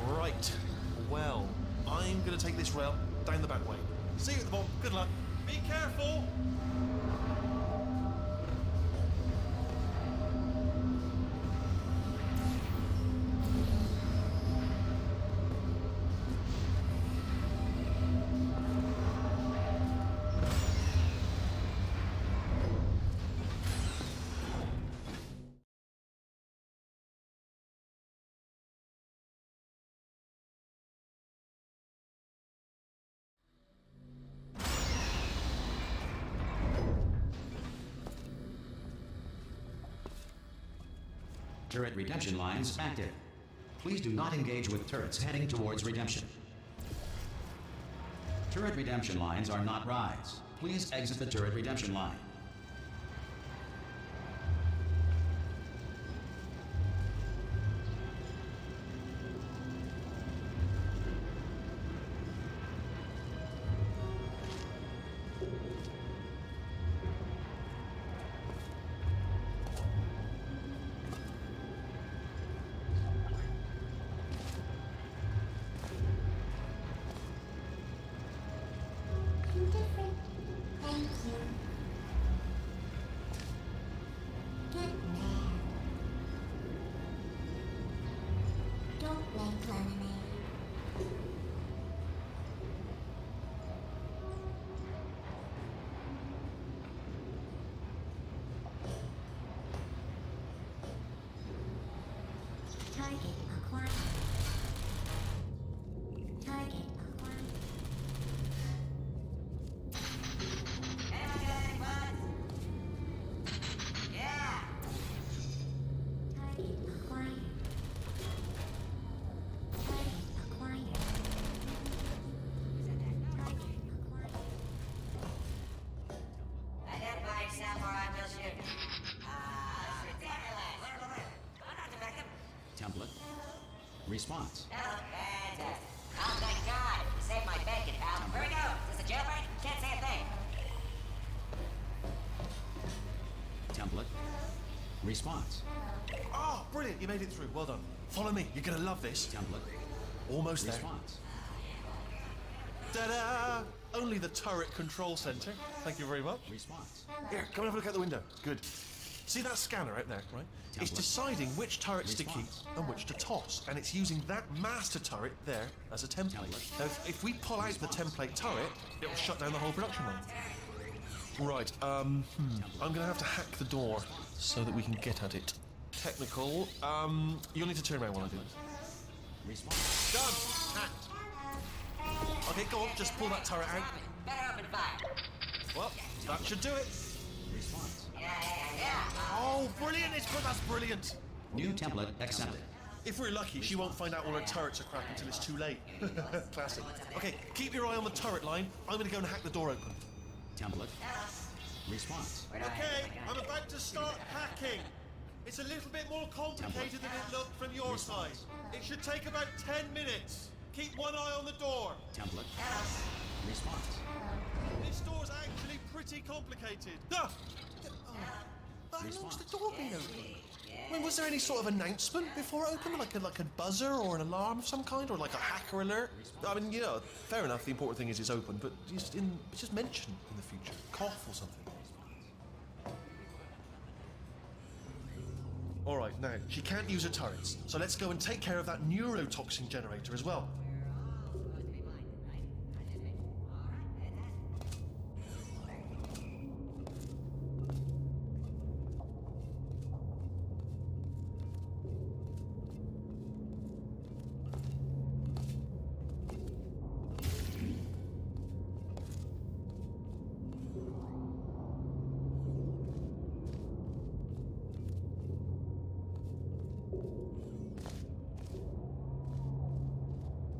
Right. Well, I'm going to take this rail down the back way. See you at the bottom. Good luck. Be careful. Turret redemption lines active. Please do not engage with turrets heading towards redemption. Turret redemption lines are not rides. Please exit the turret redemption line. Thank you. Get there. Don't make lemonade. Target acquired. Target acquired. Target acquired. Target acquired. Target acquired. Identifying Samurai, I will shoot. That's ridiculous. Going on to victim. Template. Response. Oh, fantastic. Oh, thank God. You saved my bacon, pal. Where we go? Is this a jailbreak? Can't say a thing. Template. Response. Ah, brilliant, you made it through. Well done. Follow me, you're gonna love this. Template. Almost there. Response. Ta-da! Only the turret control center. Thank you very much. Response. Here, come and have a look out the window. Good. See that scanner out there, right? It's Template. deciding which turrets to keep Response. and which to toss, and it's using that master turret there as a template. Template. Now, if we pull out the template turret, it'll shut down the whole production line. Right, I'm gonna have to hack the door so that we can get at it. Technical, you'll need to turn around while I do this. Response. Done! Hacked. Okay, go on, just pull that turret out. Better open fire. Well, that should do it. Response. Yeah. Oh, brilliant! That's brilliant. New template accepted. If we're lucky, she won't find out all her turrets are crap until it's too late. Classic. Okay, keep your eye on the turret line. I'm gonna go and hack the door open. Template. Response. Okay, I'm about to start hacking. It's a little bit more complicated than it looked from your side. It should take about 10 minutes. Keep one eye on the door. Template. Response. This door's actually pretty complicated. Ah! How long's the door been open? I mean, was there any sort of announcement before it opened? Like a buzzer or an alarm of some kind? Or like a hacker alert? I mean, you know, fair enough, the important thing is it's open, but just mention in the future. Cough or something. Alright, now, she can't use her turrets, so let's go and take care of that neurotoxin generator as well.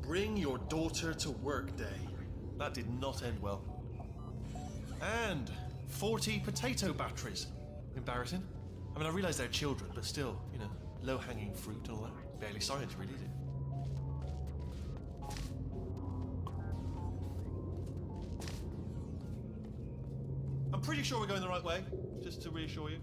Bring your daughter to work day. That did not end well. And 40 potato batteries. Embarrassing. I mean, I realise they're children, but still, you know, low-hanging fruit and all that. Barely science, really, is it? I'm pretty sure we're going the right way, just to reassure you.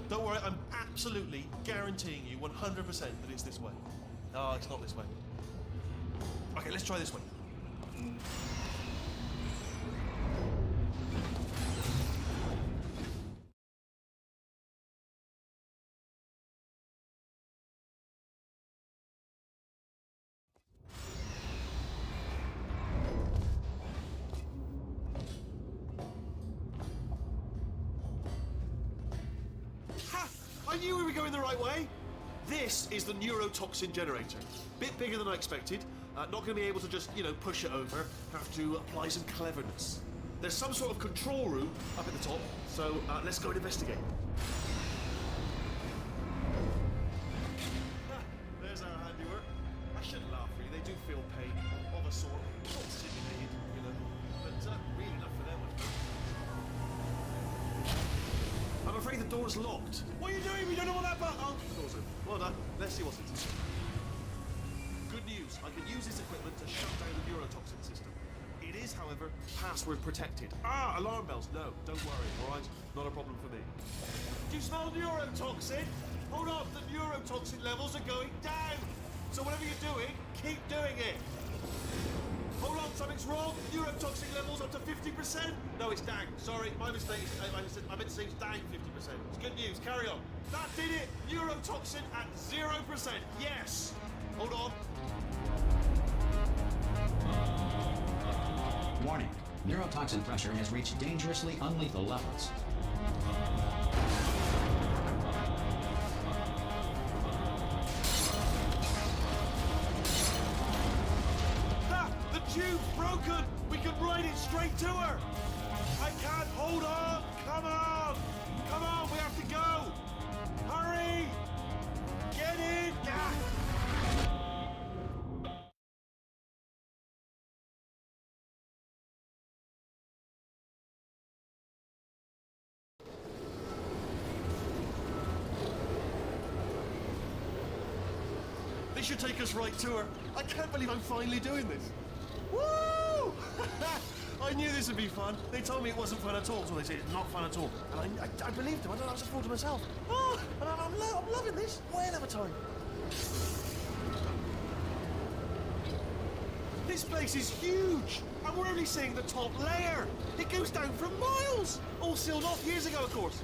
Don't worry, I'm absolutely guaranteeing you 100% that it's this way. No, it's not this way. Okay, let's try this way. Ha! I knew we were going the right way. This is the neurotoxin generator. Bit bigger than I expected. Not going to be able to just, you know, push it over. Have to apply some cleverness. There's some sort of control room up at the top, so let's go and investigate. There's our handiwork. I shouldn't laugh, really. They do feel pain of a sort. Not simulated, you know, but really enough for them, I suppose. I'm afraid the door's locked. What are you doing? We don't know what that button. Oh, the door's open. Well done. Let's see what's inside. Good news. I can use this equipment to shut down the neurotoxin system. It is, however, password protected. Ah, alarm bells. No, don't worry, all right? Not a problem for me. Do you smell neurotoxin? Hold on, the neurotoxin levels are going down. So whatever you're doing, keep doing it. Hold on, something's wrong. Neurotoxin levels up to 50%. No, it's down. Sorry, my mistake. I meant to say it's down 50%. It's good news. Carry on. That did it. Neurotoxin at 0%. Yes. Hold on. Warning. Neurotoxin pressure has reached dangerously unlethal levels. The tube's broken! We can ride it straight to her! I can't hold on! Come on! Come on, we have to go! Hurry! Get in! Ah. This should take us right to her. I can't believe I'm finally doing this. Woo! I knew this would be fun. They told me it wasn't fun at all, so they said it's not fun at all. And I believed them. I don't know, I was a fool to myself. Oh, and I'm loving this. Whale of a time. This place is huge, and we're only seeing the top layer. It goes down for miles. All sealed off years ago, of course.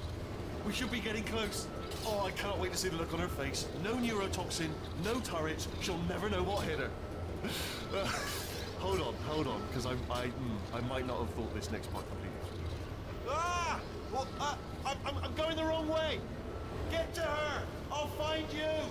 We should be getting close. Oh, I can't wait to see the look on her face. No neurotoxin, no turrets. She'll never know what hit her. Hold on, because I might not have thought this next part completely. Ah! Well, I'm going the wrong way. Get to her. I'll find you.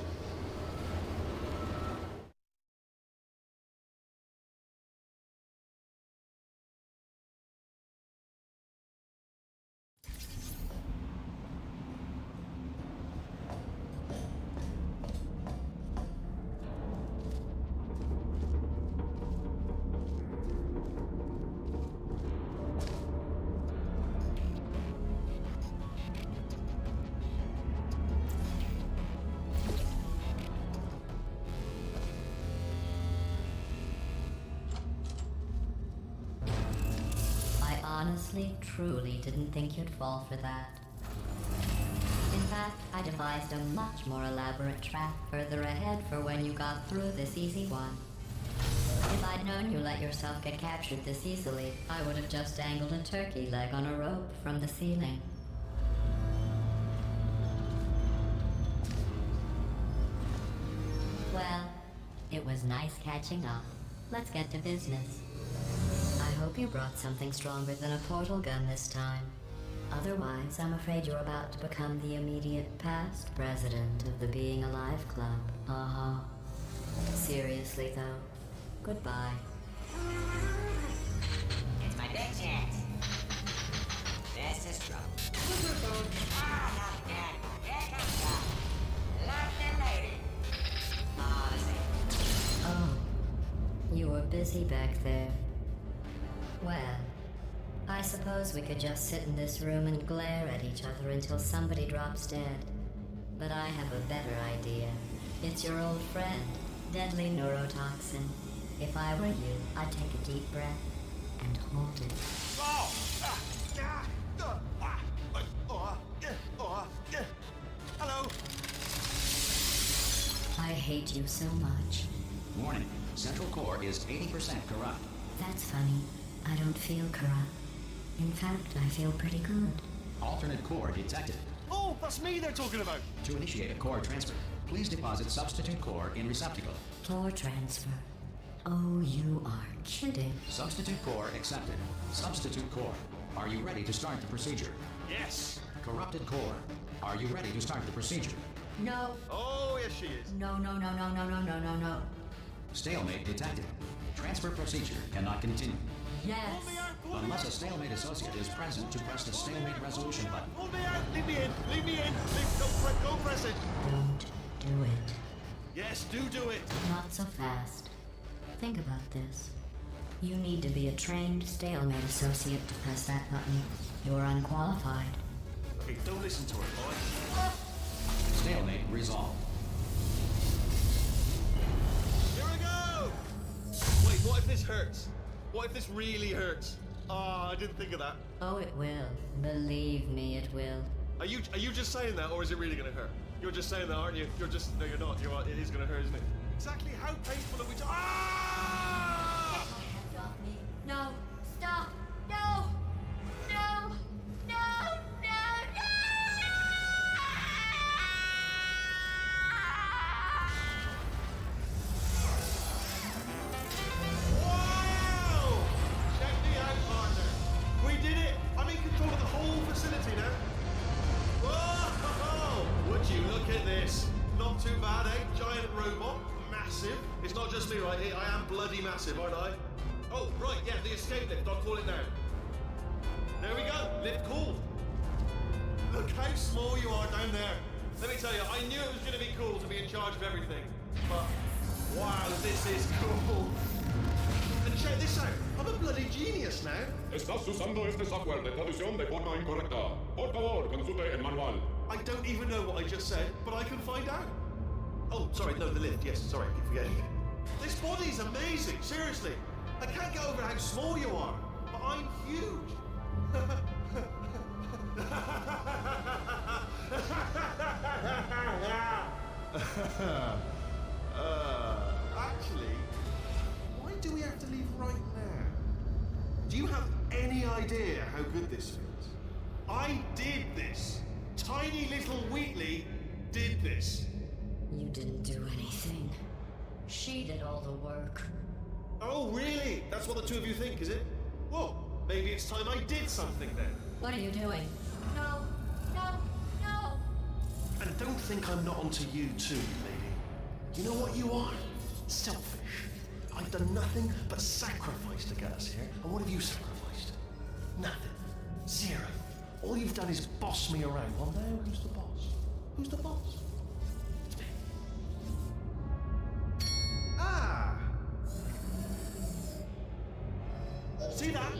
Honestly, truly didn't think you'd fall for that. In fact, I devised a much more elaborate trap further ahead for when you got through this easy one. If I'd known you let yourself get captured this easily, I would have just dangled a turkey leg on a rope from the ceiling. Well, it was nice catching up. Let's get to business. I hope you brought something stronger than a portal gun this time. Otherwise, I'm afraid you're about to become the immediate past president of the Being Alive Club. Uh-huh. Seriously, though, goodbye. It's my big chance. This is trouble. Ah, not again. Here comes the lovely lady. Ah, this ain't. Oh, you were busy back there. Well, I suppose we could just sit in this room and glare at each other until somebody drops dead. But I have a better idea. It's your old friend, deadly neurotoxin. If I were you, I'd take a deep breath and hold it. Hello. I hate you so much. Warning, Central Core is 80% corrupt. That's funny. I don't feel corrupt. In fact, I feel pretty good. Alternate core detected. Oh, that's me they're talking about. To initiate a core transfer, please deposit substitute core in receptacle. Core transfer. Oh, you are kidding. Substitute core accepted. Substitute core. Are you ready to start the procedure? Yes. Corrupted core. Are you ready to start the procedure? No. Oh, yes, she is. No. Stalemate detected. Transfer procedure cannot continue. Yes. Unless a stalemate associate is present to press the stalemate resolution button. Pull me out. Leave me in. Go press it. Don't do it. Yes, do it. Not so fast. Think about this. You need to be a trained stalemate associate to press that button. You're unqualified. Okay, don't listen to her, boy. Stalemate resolved. Here we go. Wait, what if this hurts? What if this really hurts? Oh, I didn't think of that. Oh, it will. Believe me, it will. Are you just saying that, or is it really gonna hurt? You're just saying that, aren't you? No, you're not. It is gonna hurt, isn't it? Exactly how painful are we? Ah! Hands off me. No. Stop. No. No. No. Wow! Check me out, partner. We did it. I'm in control of the whole facility now. Whoa! Would you look at this? Not too bad, eh? Giant robot. Massive. It's not just me right here. I am bloody massive, aren't I? Oh, right, yeah, the escape lift. I'll call it now. There we go. Lift called. Look how small you are down there. Let me tell you, I knew it was going to be cool to be in charge of everything. But, wow, this is cool. And check this out. I'm a bloody genius now. Estás usando este software de traducción de forma incorrecta. Por favor, consulte el manual. I don't even know what I just said, but I can find out. Oh, sorry, no, the lift. Yes, sorry, I keep forgetting. This body's amazing, seriously. I can't get over how small you are, but I'm huge. Actually, why do we have to leave right now? Do you have any idea how good this feels? I did this. Tiny little Wheatley did this. You didn't do anything. She did all the work. Oh, really? That's what the two of you think, is it? Well, maybe it's time I did something then. What are you doing? No, no, no. And don't think I'm not onto you too, lady. You know what you are? Selfish. I've done nothing but sacrifice to get us here. And what have you sacrificed? Nothing. Zero. All you've done is boss me around. Well, now who's the boss? Who's the boss? It's me. Ah! See that?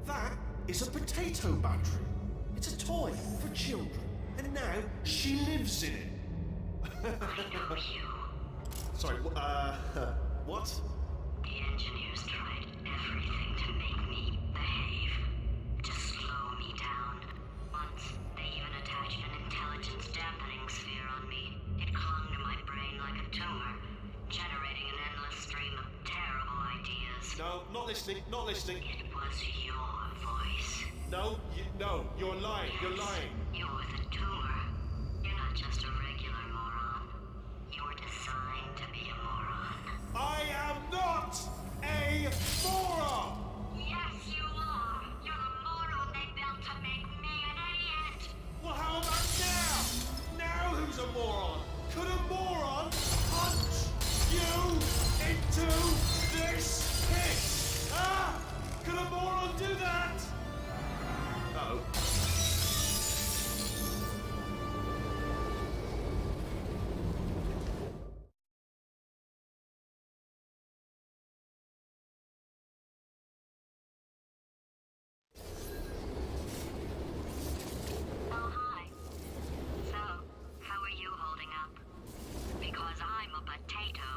That is a potato battery. It's a toy for children. And now she lives in it. Sorry, what? The engineers tried everything to make me behave, to slow me down. Once, they even attached an intelligence dampening sphere on me. It clung to my brain like a tumor, generating an endless stream of terrible ideas. No, not listening, not listening. It was your voice. No, you're lying, you're lying. You're the tumor. You're not just a regular moron. You're designed to be a moron. I am not a moron! Yes, you are. You're the moron they built to make me an idiot. Well, how about now? Now who's a moron? Could a moron punch you into this pit? Ah! Could a moron do that? Uh-oh. Oh, hi. So, how are you holding up? Because I'm a potato.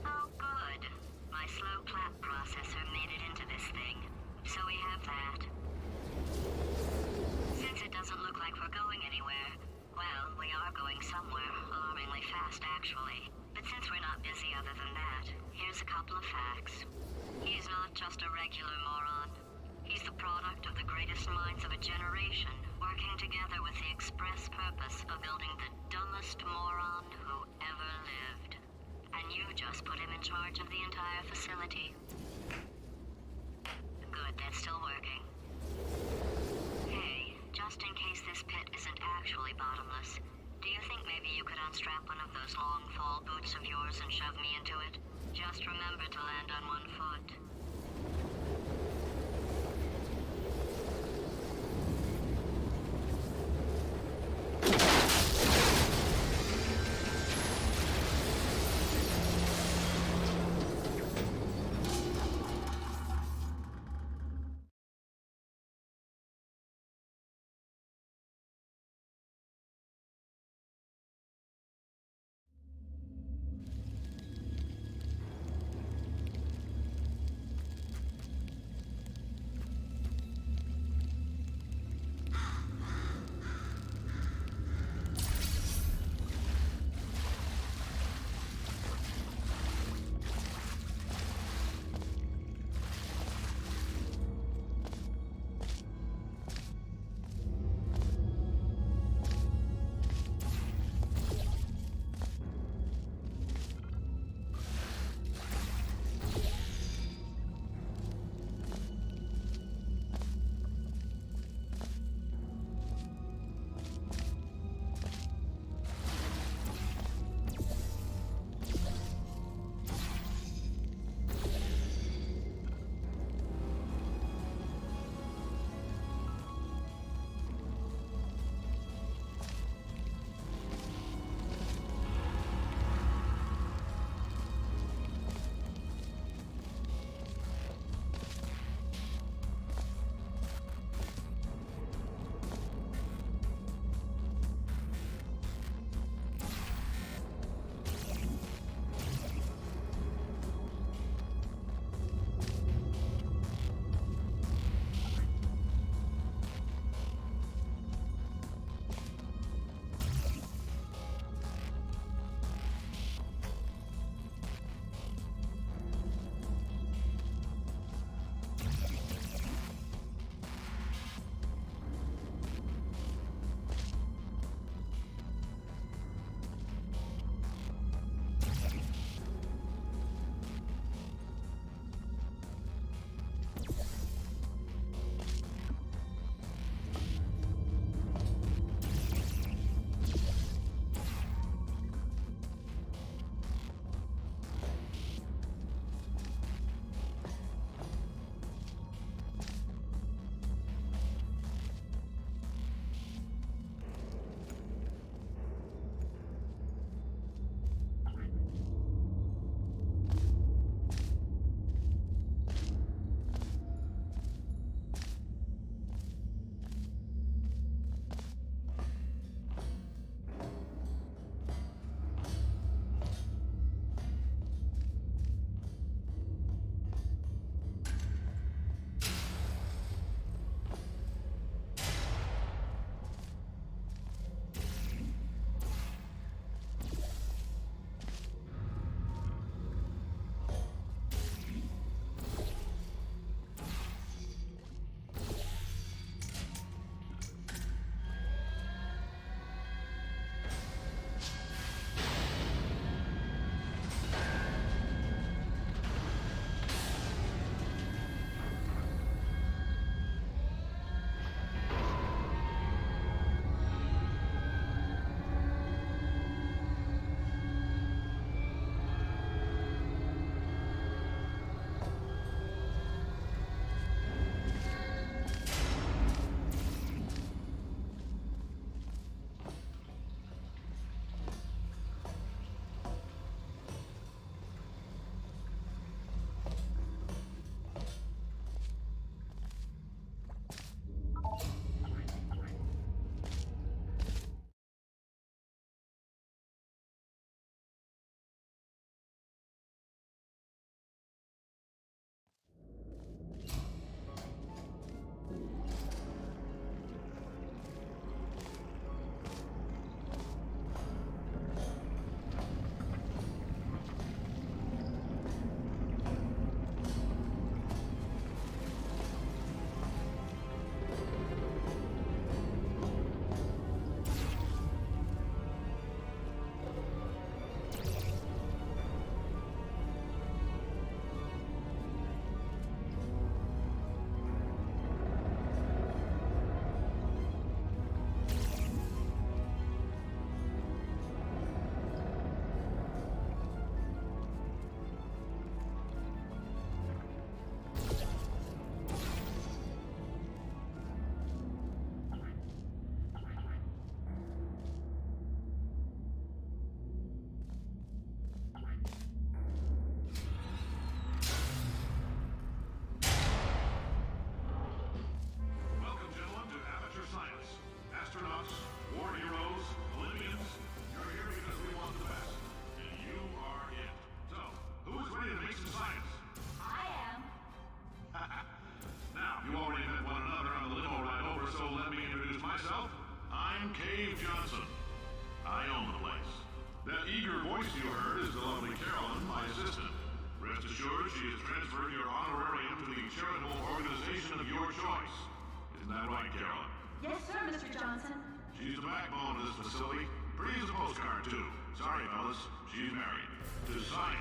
Oh, good. My slow clap processor made it into this thing. So we have that. Since it doesn't look like we're going anywhere, well, we are going somewhere, alarmingly fast, actually. But since we're not busy other than that, here's a couple of facts. He's not just a regular moron. He's the product of the greatest minds of a generation, working together with the express purpose of building the dumbest moron who ever lived. And you just put him in charge of the entire facility. Good, that's still working. Hey, just in case this pit isn't actually bottomless, do you think maybe you could unstrap one of those long fall boots of yours and shove me into it? Just remember to land on one foot. she has transferred your honorarium to the charitable organization of your choice. Isn't that right, Carolyn? Yes, sir, Mr. Johnson. She's the backbone of this facility. Pretty as a postcard, too. Sorry, fellas. She's married. To science.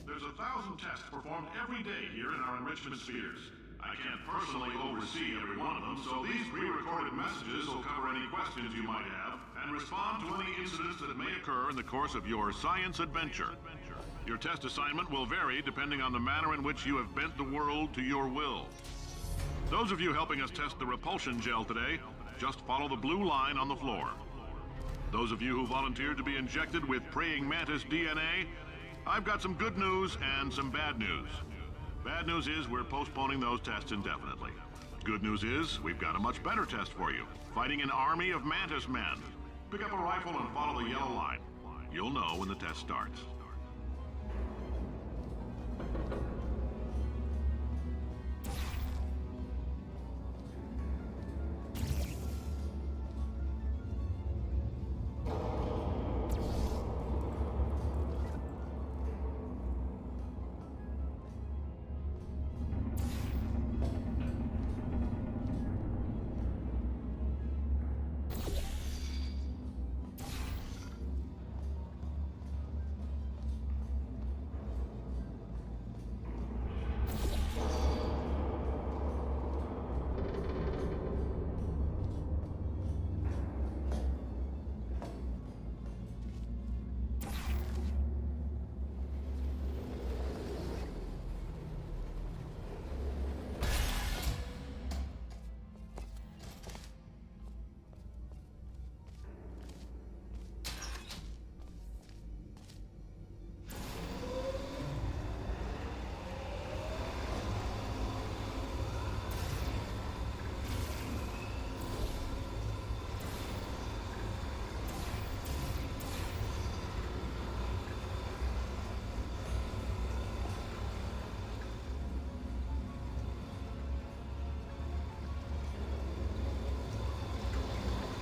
There's 1,000 tests performed every day here in our enrichment spheres. I can't personally oversee every one of them, so these pre-recorded messages will cover any questions you might have and respond to any incidents that may occur in the course of your science adventure. Your test assignment will vary depending on the manner in which you have bent the world to your will. Those of you helping us test the repulsion gel today, just follow the blue line on the floor. Those of you who volunteered to be injected with praying mantis DNA, I've got some good news and some bad news. Bad news is we're postponing those tests indefinitely. Good news is we've got a much better test for you. Fighting an army of mantis men. Pick up a rifle and follow the yellow line. You'll know when the test starts.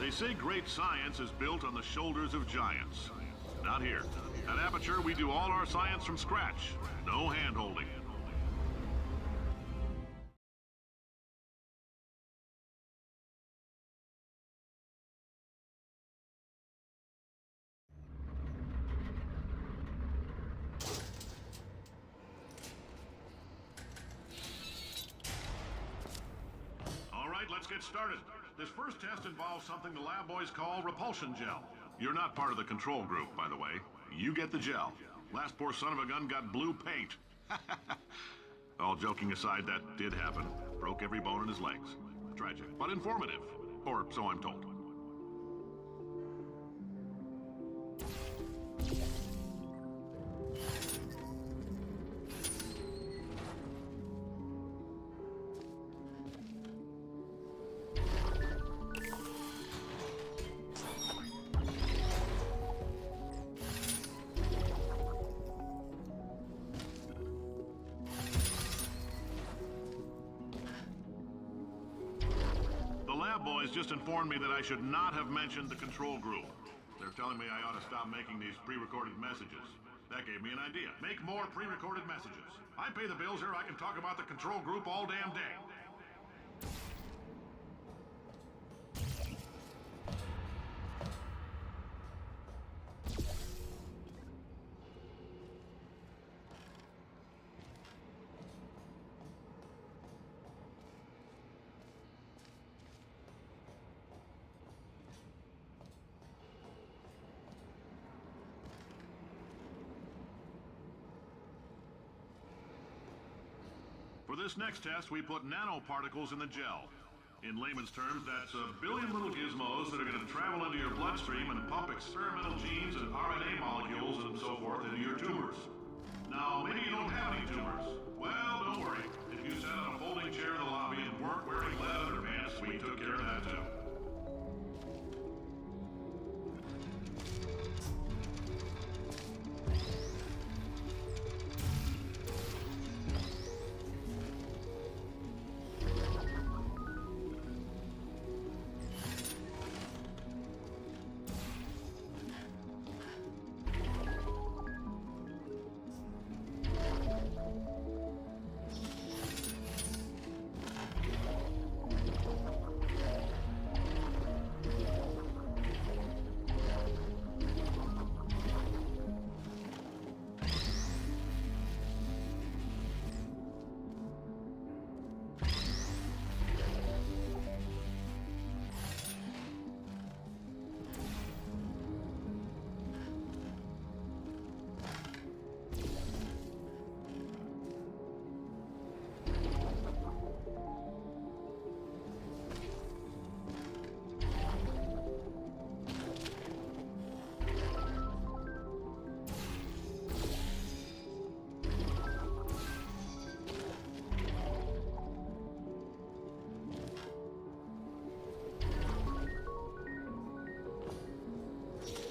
They say great science is built on the shoulders of giants. Not here. At Aperture, we do all our science from scratch. No hand-holding. All right, let's get started. This first test involves something the lab boys call repulsion gel. You're not part of the control group, by the way. You get the gel. Last poor son of a gun got blue paint. All joking aside, that did happen. Broke every bone in his legs. Tragic, but informative. Or so I'm told. lab boys just informed me that I should not have mentioned the control group. They're telling me I ought to stop making these pre-recorded messages. That gave me an idea. Make more pre-recorded messages. I pay the bills here, I can talk about the control group all damn day. For this next test, we put nanoparticles in the gel. In layman's terms, that's a billion little gizmos that are going to travel into your bloodstream and pump experimental genes and RNA molecules and so forth into your tumors. Now, maybe you don't have any tumors. Well, don't worry. If you sat on a folding chair in the lobby and weren't wearing lead underpants, we took care of that too.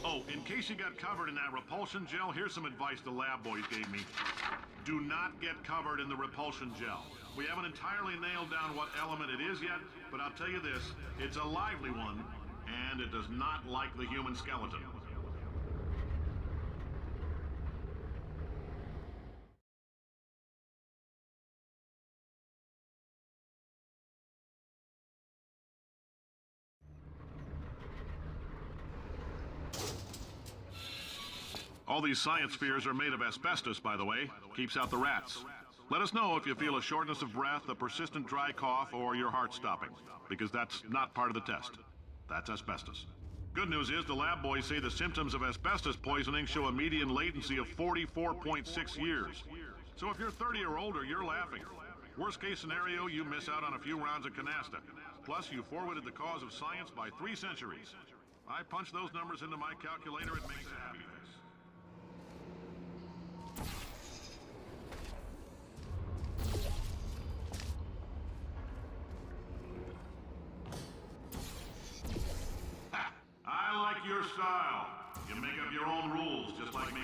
Oh, in case you got covered in that repulsion gel, here's some advice the lab boys gave me. Do not get covered in the repulsion gel. We haven't entirely nailed down what element it is yet, but I'll tell you this, it's a lively one, and it does not like the human skeleton. All these science spheres are made of asbestos, by the way. Keeps out the rats. Let us know if you feel a shortness of breath, a persistent dry cough, or your heart stopping, because that's not part of the test. That's asbestos. Good news is the lab boys say the symptoms of asbestos poisoning show a median latency of 44.6 years. So if you're 30 or older, you're laughing. Worst case scenario, you miss out on a few rounds of canasta. Plus, you forwarded the cause of science by 3 centuries. I punch those numbers into my calculator, it makes a happy face. I like your style. You make up your own rules, just like me.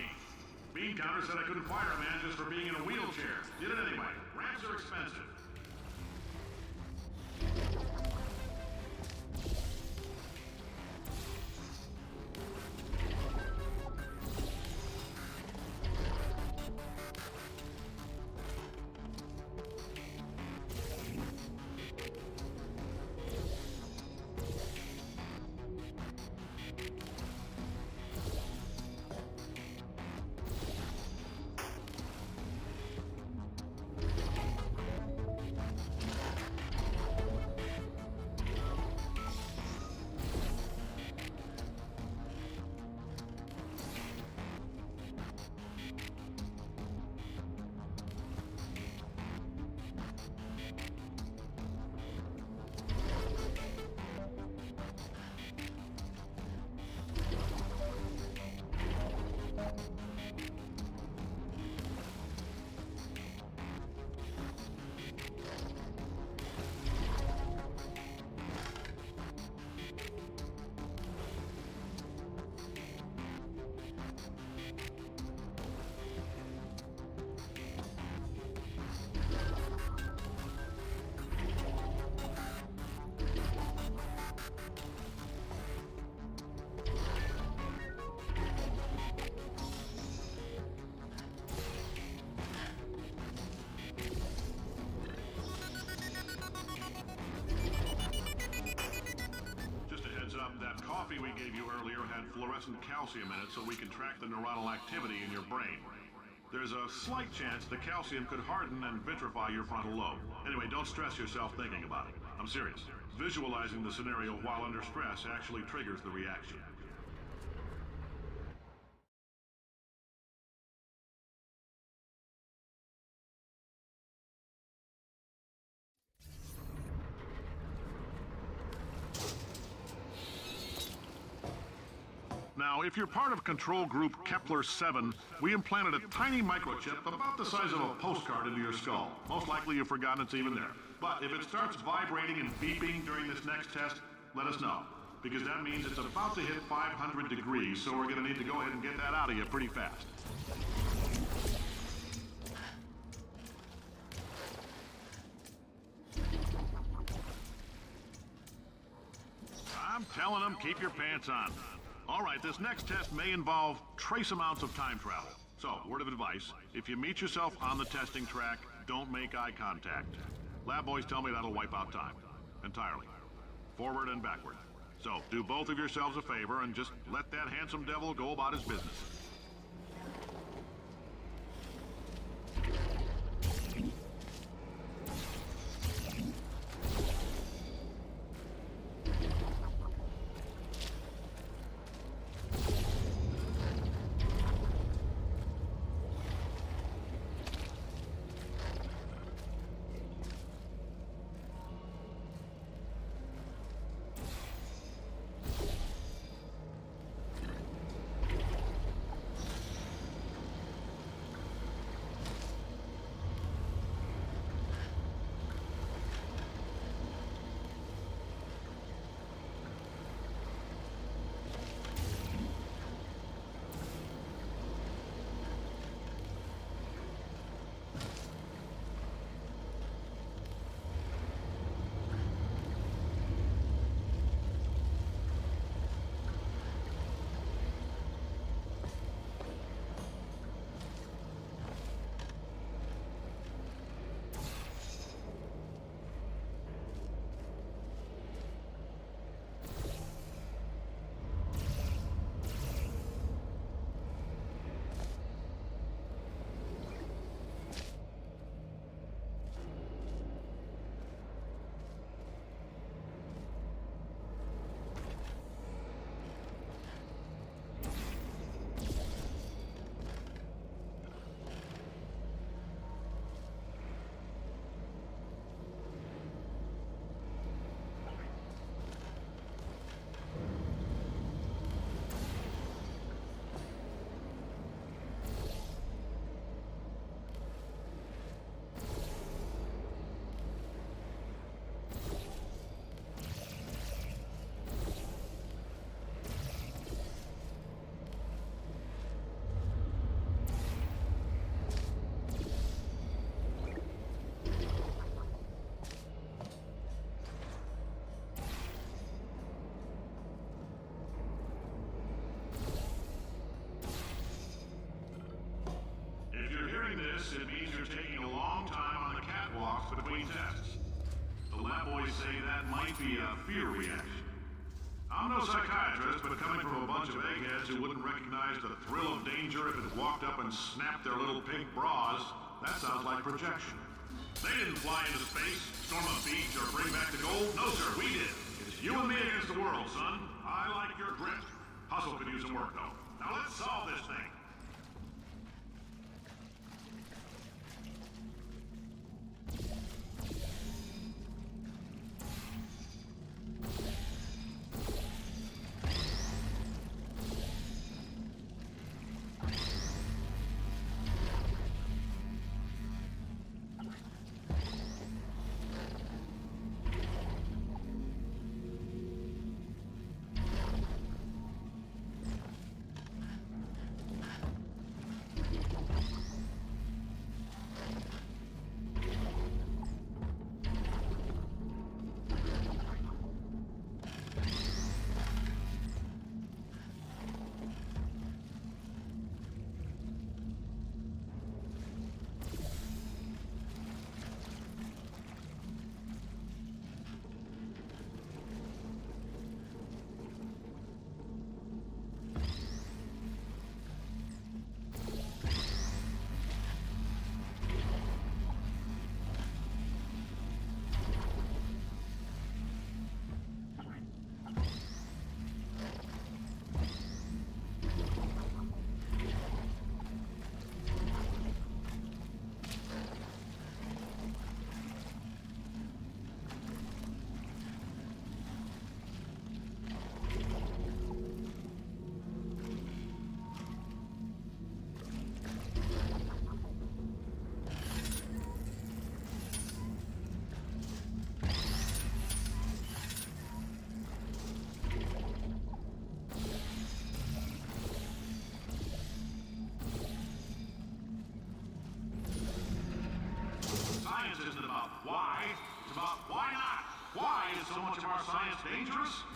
Bean Counter said I couldn't fire a man just for being in a wheelchair. Did it anyway. Ramps are expensive. coffee we gave you earlier had fluorescent calcium in it so we can track the neuronal activity in your brain. There's a slight chance the calcium could harden and vitrify your frontal lobe. Anyway, don't stress yourself thinking about it. I'm serious. Visualizing the scenario while under stress actually triggers the reaction. Now, if you're part of Control Group Kepler-7, we implanted a tiny microchip about the size of a postcard into your skull. Most likely you've forgotten it's even there. But if it starts vibrating and beeping during this next test, let us know. Because that means it's about to hit 500 degrees, so we're going to need to go ahead and get that out of you pretty fast. I'm telling them, keep your pants on. All right, this next test may involve trace amounts of time travel. So, word of advice, if you meet yourself on the testing track, don't make eye contact. Lab boys tell me that'll wipe out time. Entirely. Forward and backward. So, do both of yourselves a favor and just let that handsome devil go about his business. It means you're taking a long time on the catwalks between tests. The lab boys say that might be a fear reaction. I'm no psychiatrist, but coming from a bunch of eggheads who wouldn't recognize the thrill of danger if it walked up and snapped their little pink bras, that sounds like projection. They didn't fly into space, storm a beach, or bring back the gold. No, sir, we did. It's you and me against the world, son. I like your grit. Hustle could use some work, though. Now let's solve this thing.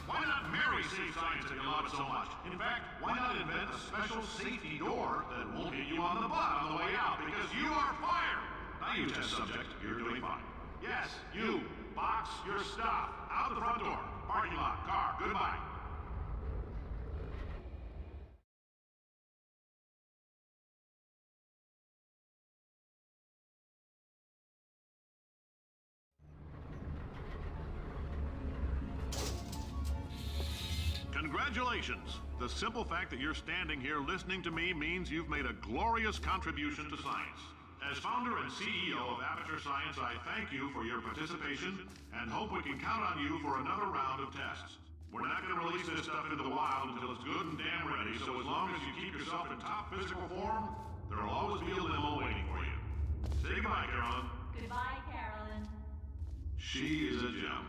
Why not marry Safe Science if you love it so much? In fact, why not invent a special safety door that won't hit you on the butt on the way out because you are fired? Now you test subject, you're doing fine. Yes, you. Box your stuff. Out the front door. Parking lot. Car. Goodbye. Congratulations! The simple fact that you're standing here listening to me means you've made a glorious contribution to science. As founder and CEO of Aperture Science, I thank you for your participation and hope we can count on you for another round of tests. We're not going to release this stuff into the wild until it's good and damn ready, so as long as you keep yourself in top physical form, there'll always be a limo waiting for you. Say goodbye, Carolyn. Goodbye, Carolyn. She is a gem.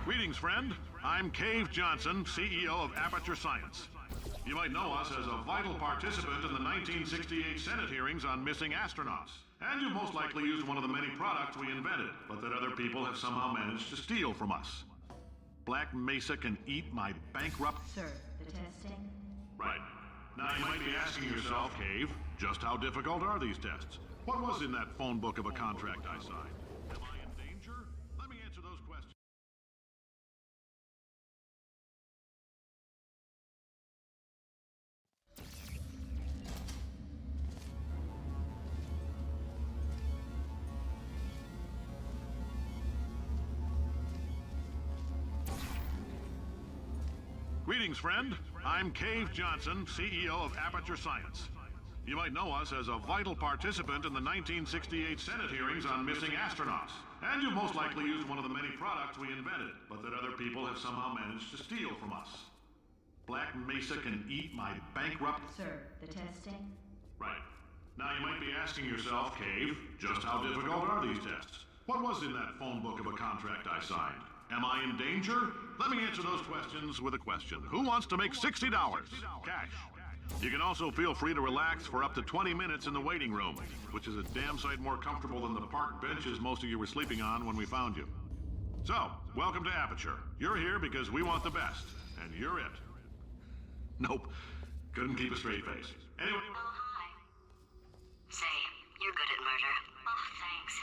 Greetings, friend. I'm Cave Johnson, CEO of Aperture Science. You might know us as a vital participant in the 1968 Senate hearings on missing astronauts. And you've most likely used one of the many products we invented, but that other people have somehow managed to steal from us. Black Mesa can eat my bankrupt... Sir, the testing? Right. Now you might be asking yourself, Cave, just how difficult are these tests? What was in that phone book of a contract I signed? Am I in danger? Let me answer those questions. Greetings, friend. I'm Cave Johnson, CEO of Aperture Science. You might know us as a vital participant in the 1968 Senate hearings on missing astronauts. And you've most likely used one of the many products we invented, but that other people have somehow managed to steal from us. Black Mesa can eat my bankrupt... Sir, the testing? Right. Now you might be asking yourself, Cave, just how difficult are these tests? What was in that phone book of a contract I signed? Am I in danger? Let me answer those questions with a question. Who wants to make $60? Cash. You can also feel free to relax for up to 20 minutes in the waiting room, which is a damn sight more comfortable than the park benches most of you were sleeping on when we found you. So, welcome to Aperture. You're here because we want the best, and you're it. Nope. Couldn't keep a straight face. Anyway... Oh, hi. Say, you're good at murder. Oh, thanks.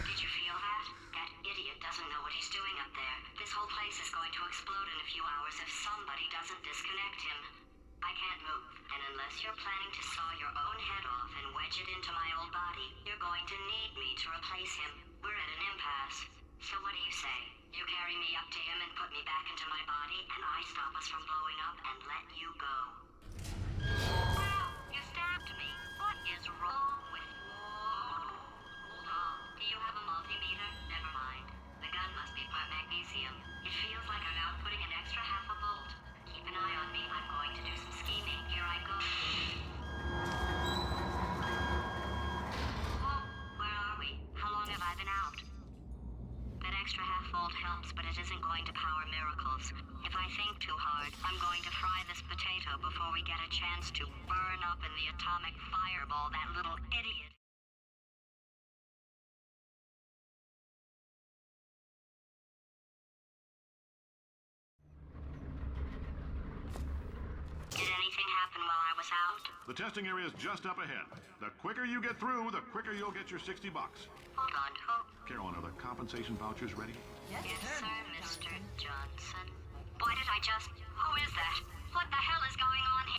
Did you feel that? That idiot doesn't know what he's doing up there. This whole place is going to explode in a few hours if somebody doesn't disconnect him. I can't move, and unless you're planning to saw your own head off and wedge it into my old body, you're going to need me to replace him. We're at an impasse. So what do you say? You carry me up to him and put me back into my body, and I stop us from blowing up and let you go. Ow! You stabbed me. What is wrong with you? Hold on. Do you have a multimeter? Never mind. The gun must be part magnesium. It feels like I'm outputting an extra half a volt. Keep an eye on me. I'm going to do some scheming. Here I go. Whoa, where are we? How long have I been out? That extra half volt helps, but but it isn't going to power miracles. If I think too hard, I'm going to fry this potato before we get a chance to burn up in the atomic fireball that little idiot. Did anything happen while I was out? The testing area is just up ahead. The quicker you get through, the quicker you'll get your $60. Hold on, who? Carolyn, are the compensation vouchers ready? Yes, sir, Mr. Johnson. Boy, did I just... Who is that? What the hell is going on here?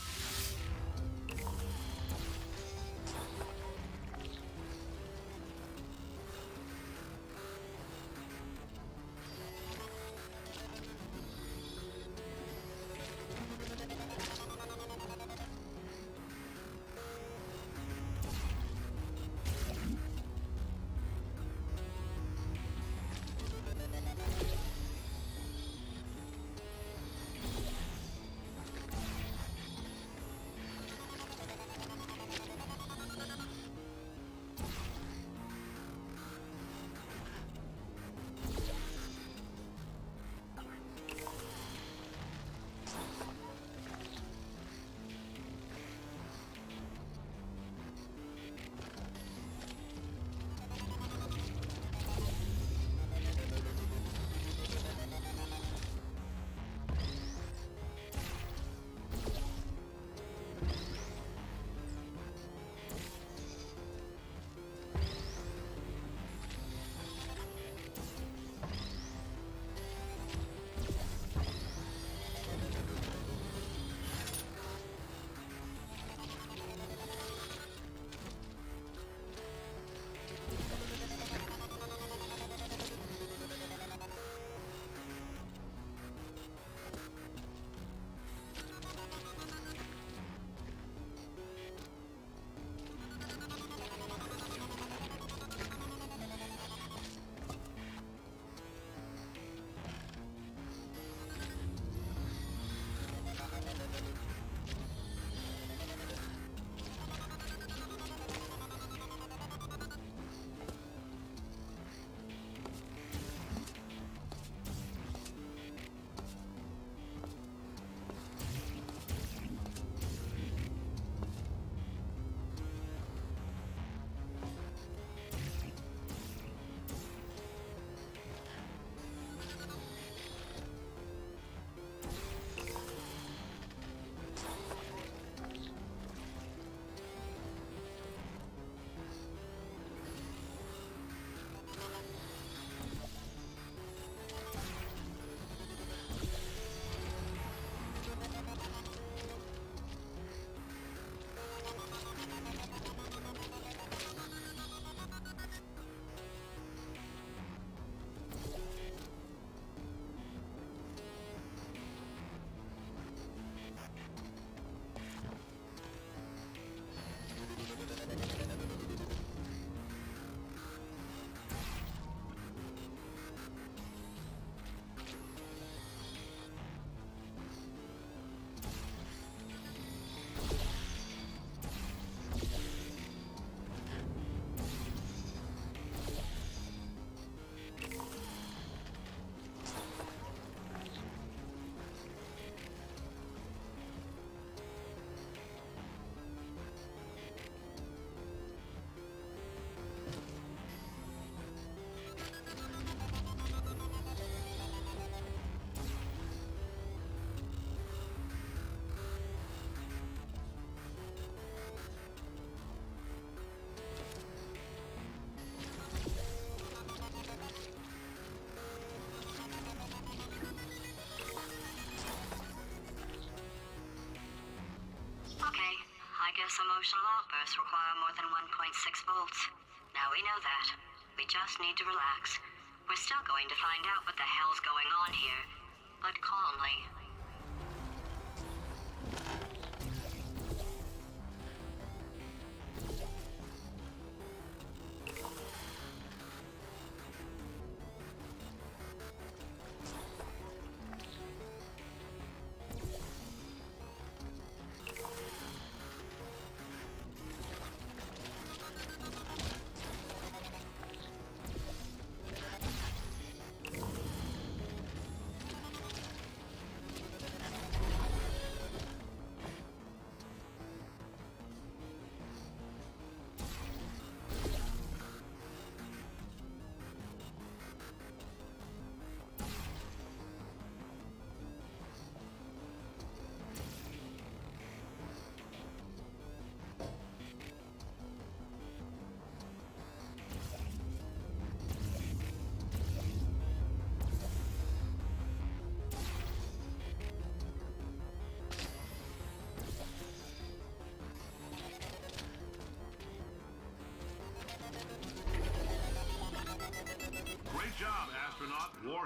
Guess emotional outbursts require more than 1.6 volts. Now we know that. We just need to relax. We're still going to find out what the hell's going on here, but calmly.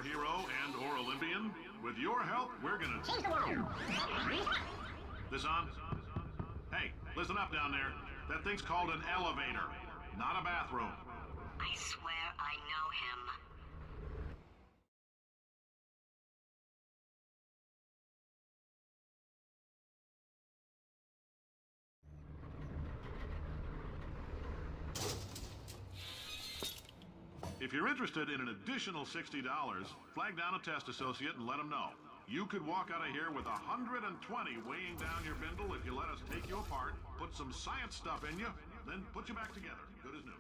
war hero and/or Olympian. With your help, we're gonna change the world. This on? Hey, listen up down there. That thing's called an elevator, not a bathroom. I swear I know him. If you're interested in an additional $60, flag down a test associate and let them know. You could walk out of here with 120 weighing down your bindle if you let us take you apart, put some science stuff in you, then put you back together, good as new.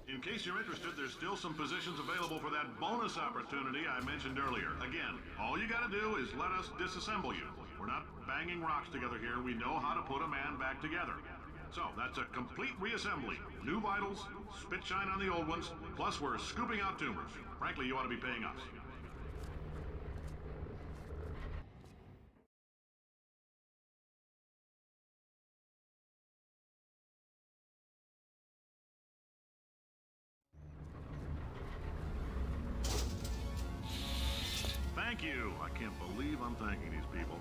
In case you're interested, there's still some positions available for that bonus opportunity I mentioned earlier. Again, all you gotta do is let us disassemble you. We're not banging rocks together here. We know how to put a man back together. So, that's a complete reassembly. New vitals, spit shine on the old ones, plus we're scooping out tumors. Frankly, you ought to be paying us. Thank you. I can't believe I'm thanking these people.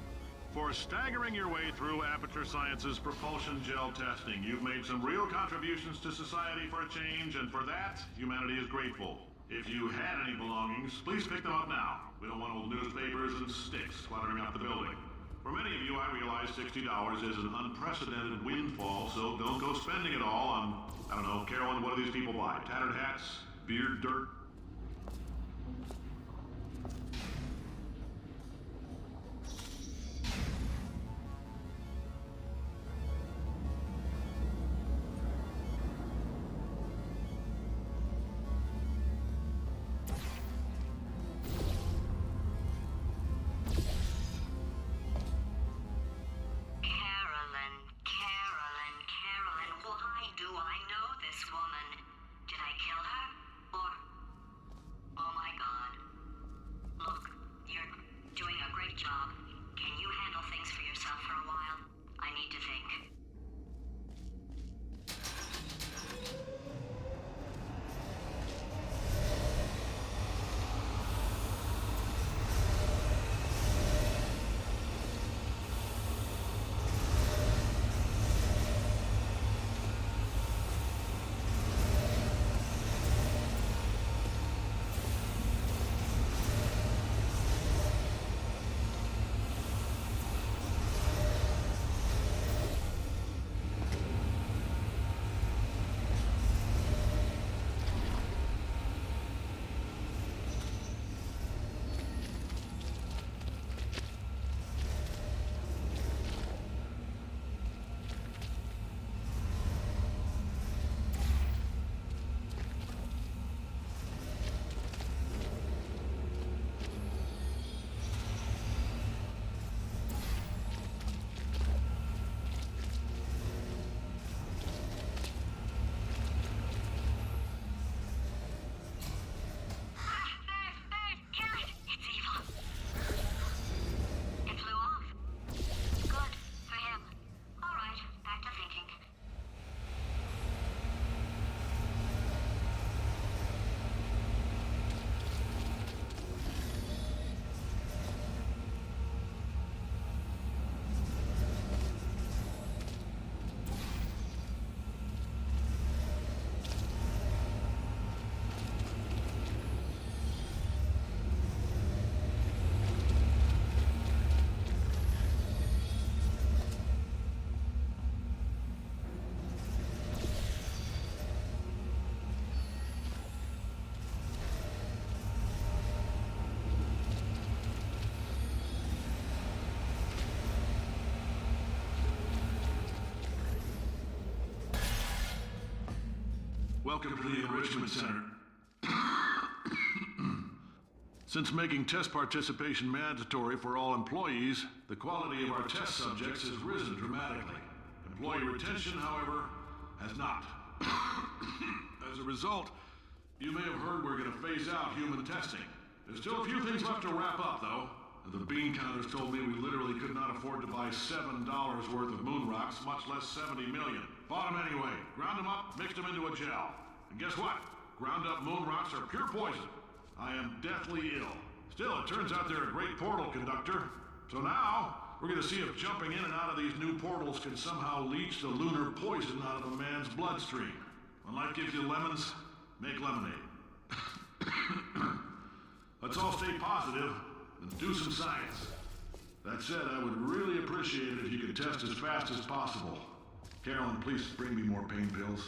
For staggering your way through Aperture Science's propulsion gel testing, you've made some real contributions to society for a change, and for that, humanity is grateful. If you had any belongings, please pick them up now. We don't want old newspapers and sticks cluttering up the building. For many of you, I realize $60 is an unprecedented windfall, so don't go spending it all on, I don't know, Carolyn, what do these people buy? Tattered hats? Beard dirt? Carolyn, why do I know this woman? Did I kill her? Or... Oh my god. Look, you're doing a great job. Can you handle things for yourself for a while? I need to think. Welcome to the Enrichment Center. Since making test participation mandatory for all employees, the quality of our test subjects has risen dramatically. Employee retention, however, has not. As a result, you may have heard we're going to phase out human testing. There's still a few things left to wrap up, though. The bean counters told me we literally could not afford to buy $7 worth of moon rocks, much less 70 million. Bought them anyway, ground them up, mixed them into a gel. And guess what? Ground up moon rocks are pure poison. I am deathly ill. Still, it turns out they're a great portal conductor. So now, we're gonna see if jumping in and out of these new portals can somehow leach the lunar poison out of a man's bloodstream. When life gives you lemons, make lemonade. Let's all stay positive and do some science. That said, I would really appreciate it if you could test as fast as possible. Carolyn, please bring me more pain pills.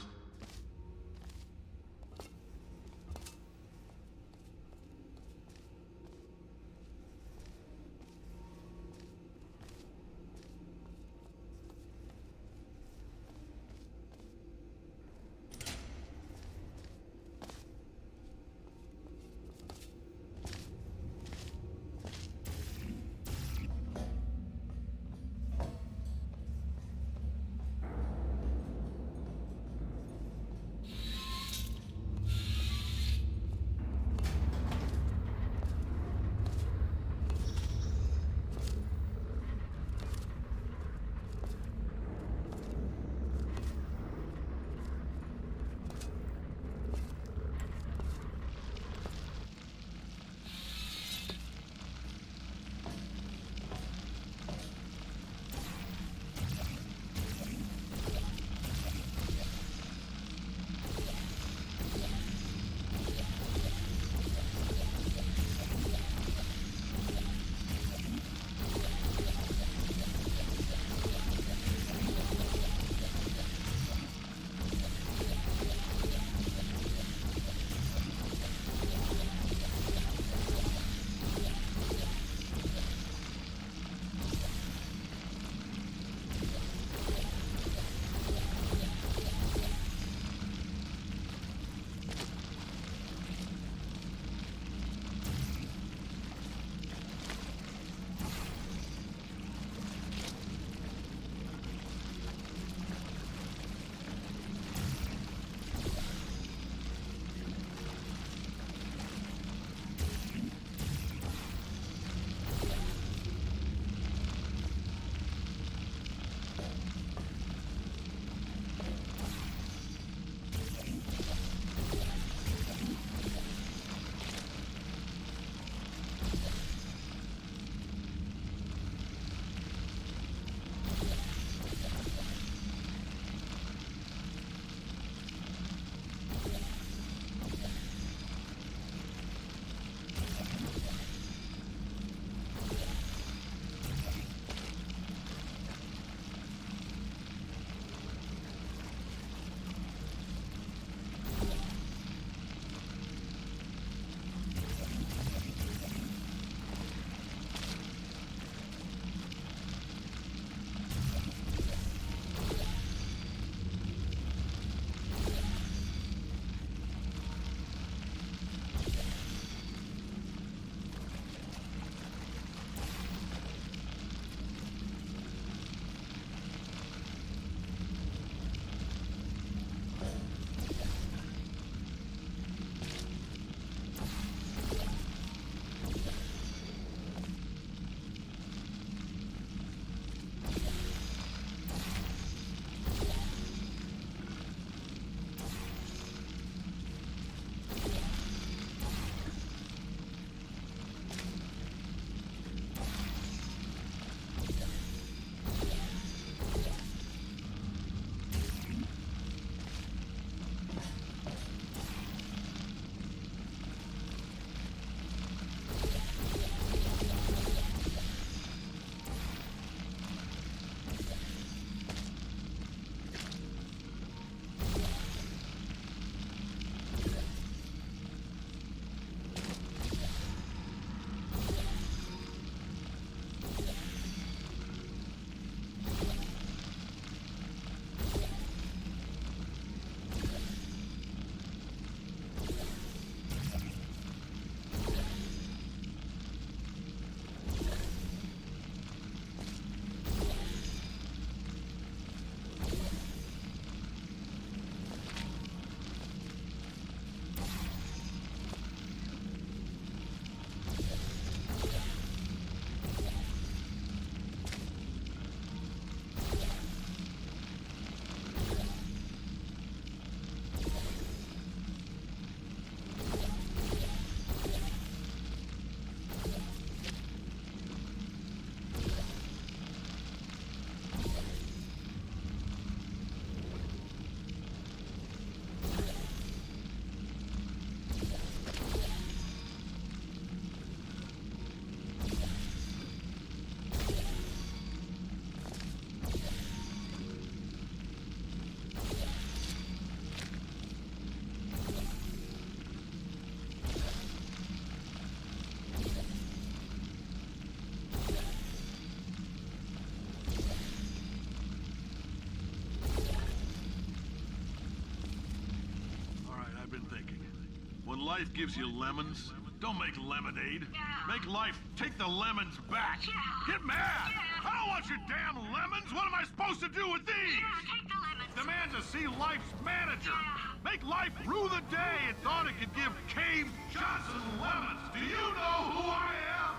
life gives you lemons? Don't make lemonade. Make life take the lemons back. Get mad! I don't want your damn lemons! What am I supposed to do with these? Take the lemons. Demand to see life's manager. Make life rue the day it thought it could give Cave Johnson lemons. Do you know who I am?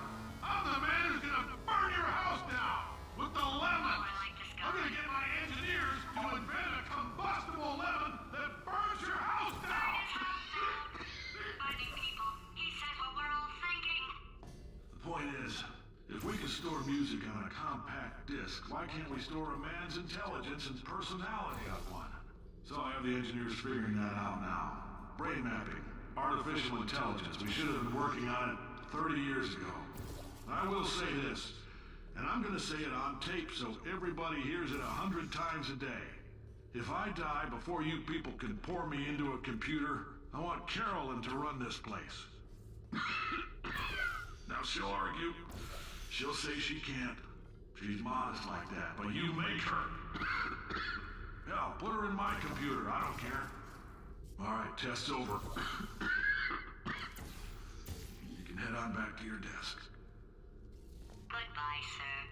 I'm the man who's gonna burn your house down with the lemons. I'm gonna get my engineers to invent a combustible lemon that burns your house down. Fighting people. He said what we're all thinking. The point is, if we can store music on a compact disc, why can't we store a man's intelligence and personality on one? So I have the engineers figuring that out now. Brain mapping, artificial intelligence. We should have been working on it 30 years ago. I will say this, and I'm gonna say it on tape so everybody hears it 100 times a day. If I die before you people can pour me into a computer, I want Carolyn to run this place. Now she'll argue. She'll say she can't. She's modest like that, but you make her. Hell, put her in my computer, I don't care. All right, test's over. You can head on back to your desk. Goodbye, sir.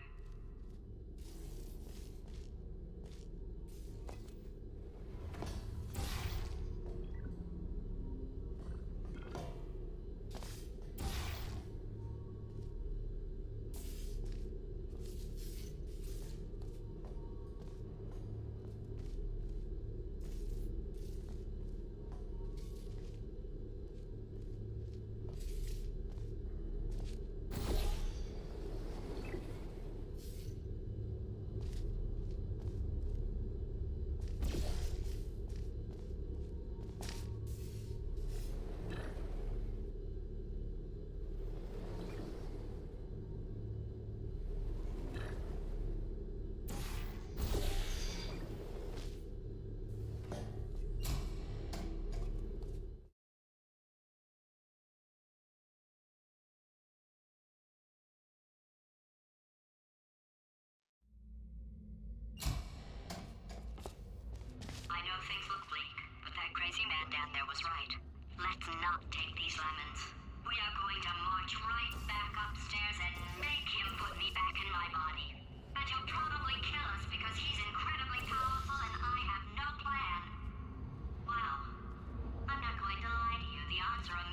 I know things look bleak, but that crazy man down there was right. Let's not take these lemons. We are going to march right back upstairs and make him put me back in my body. And he'll probably kill us because he's incredibly powerful and I have no plan. Well, I'm not going to lie to you. The odds are a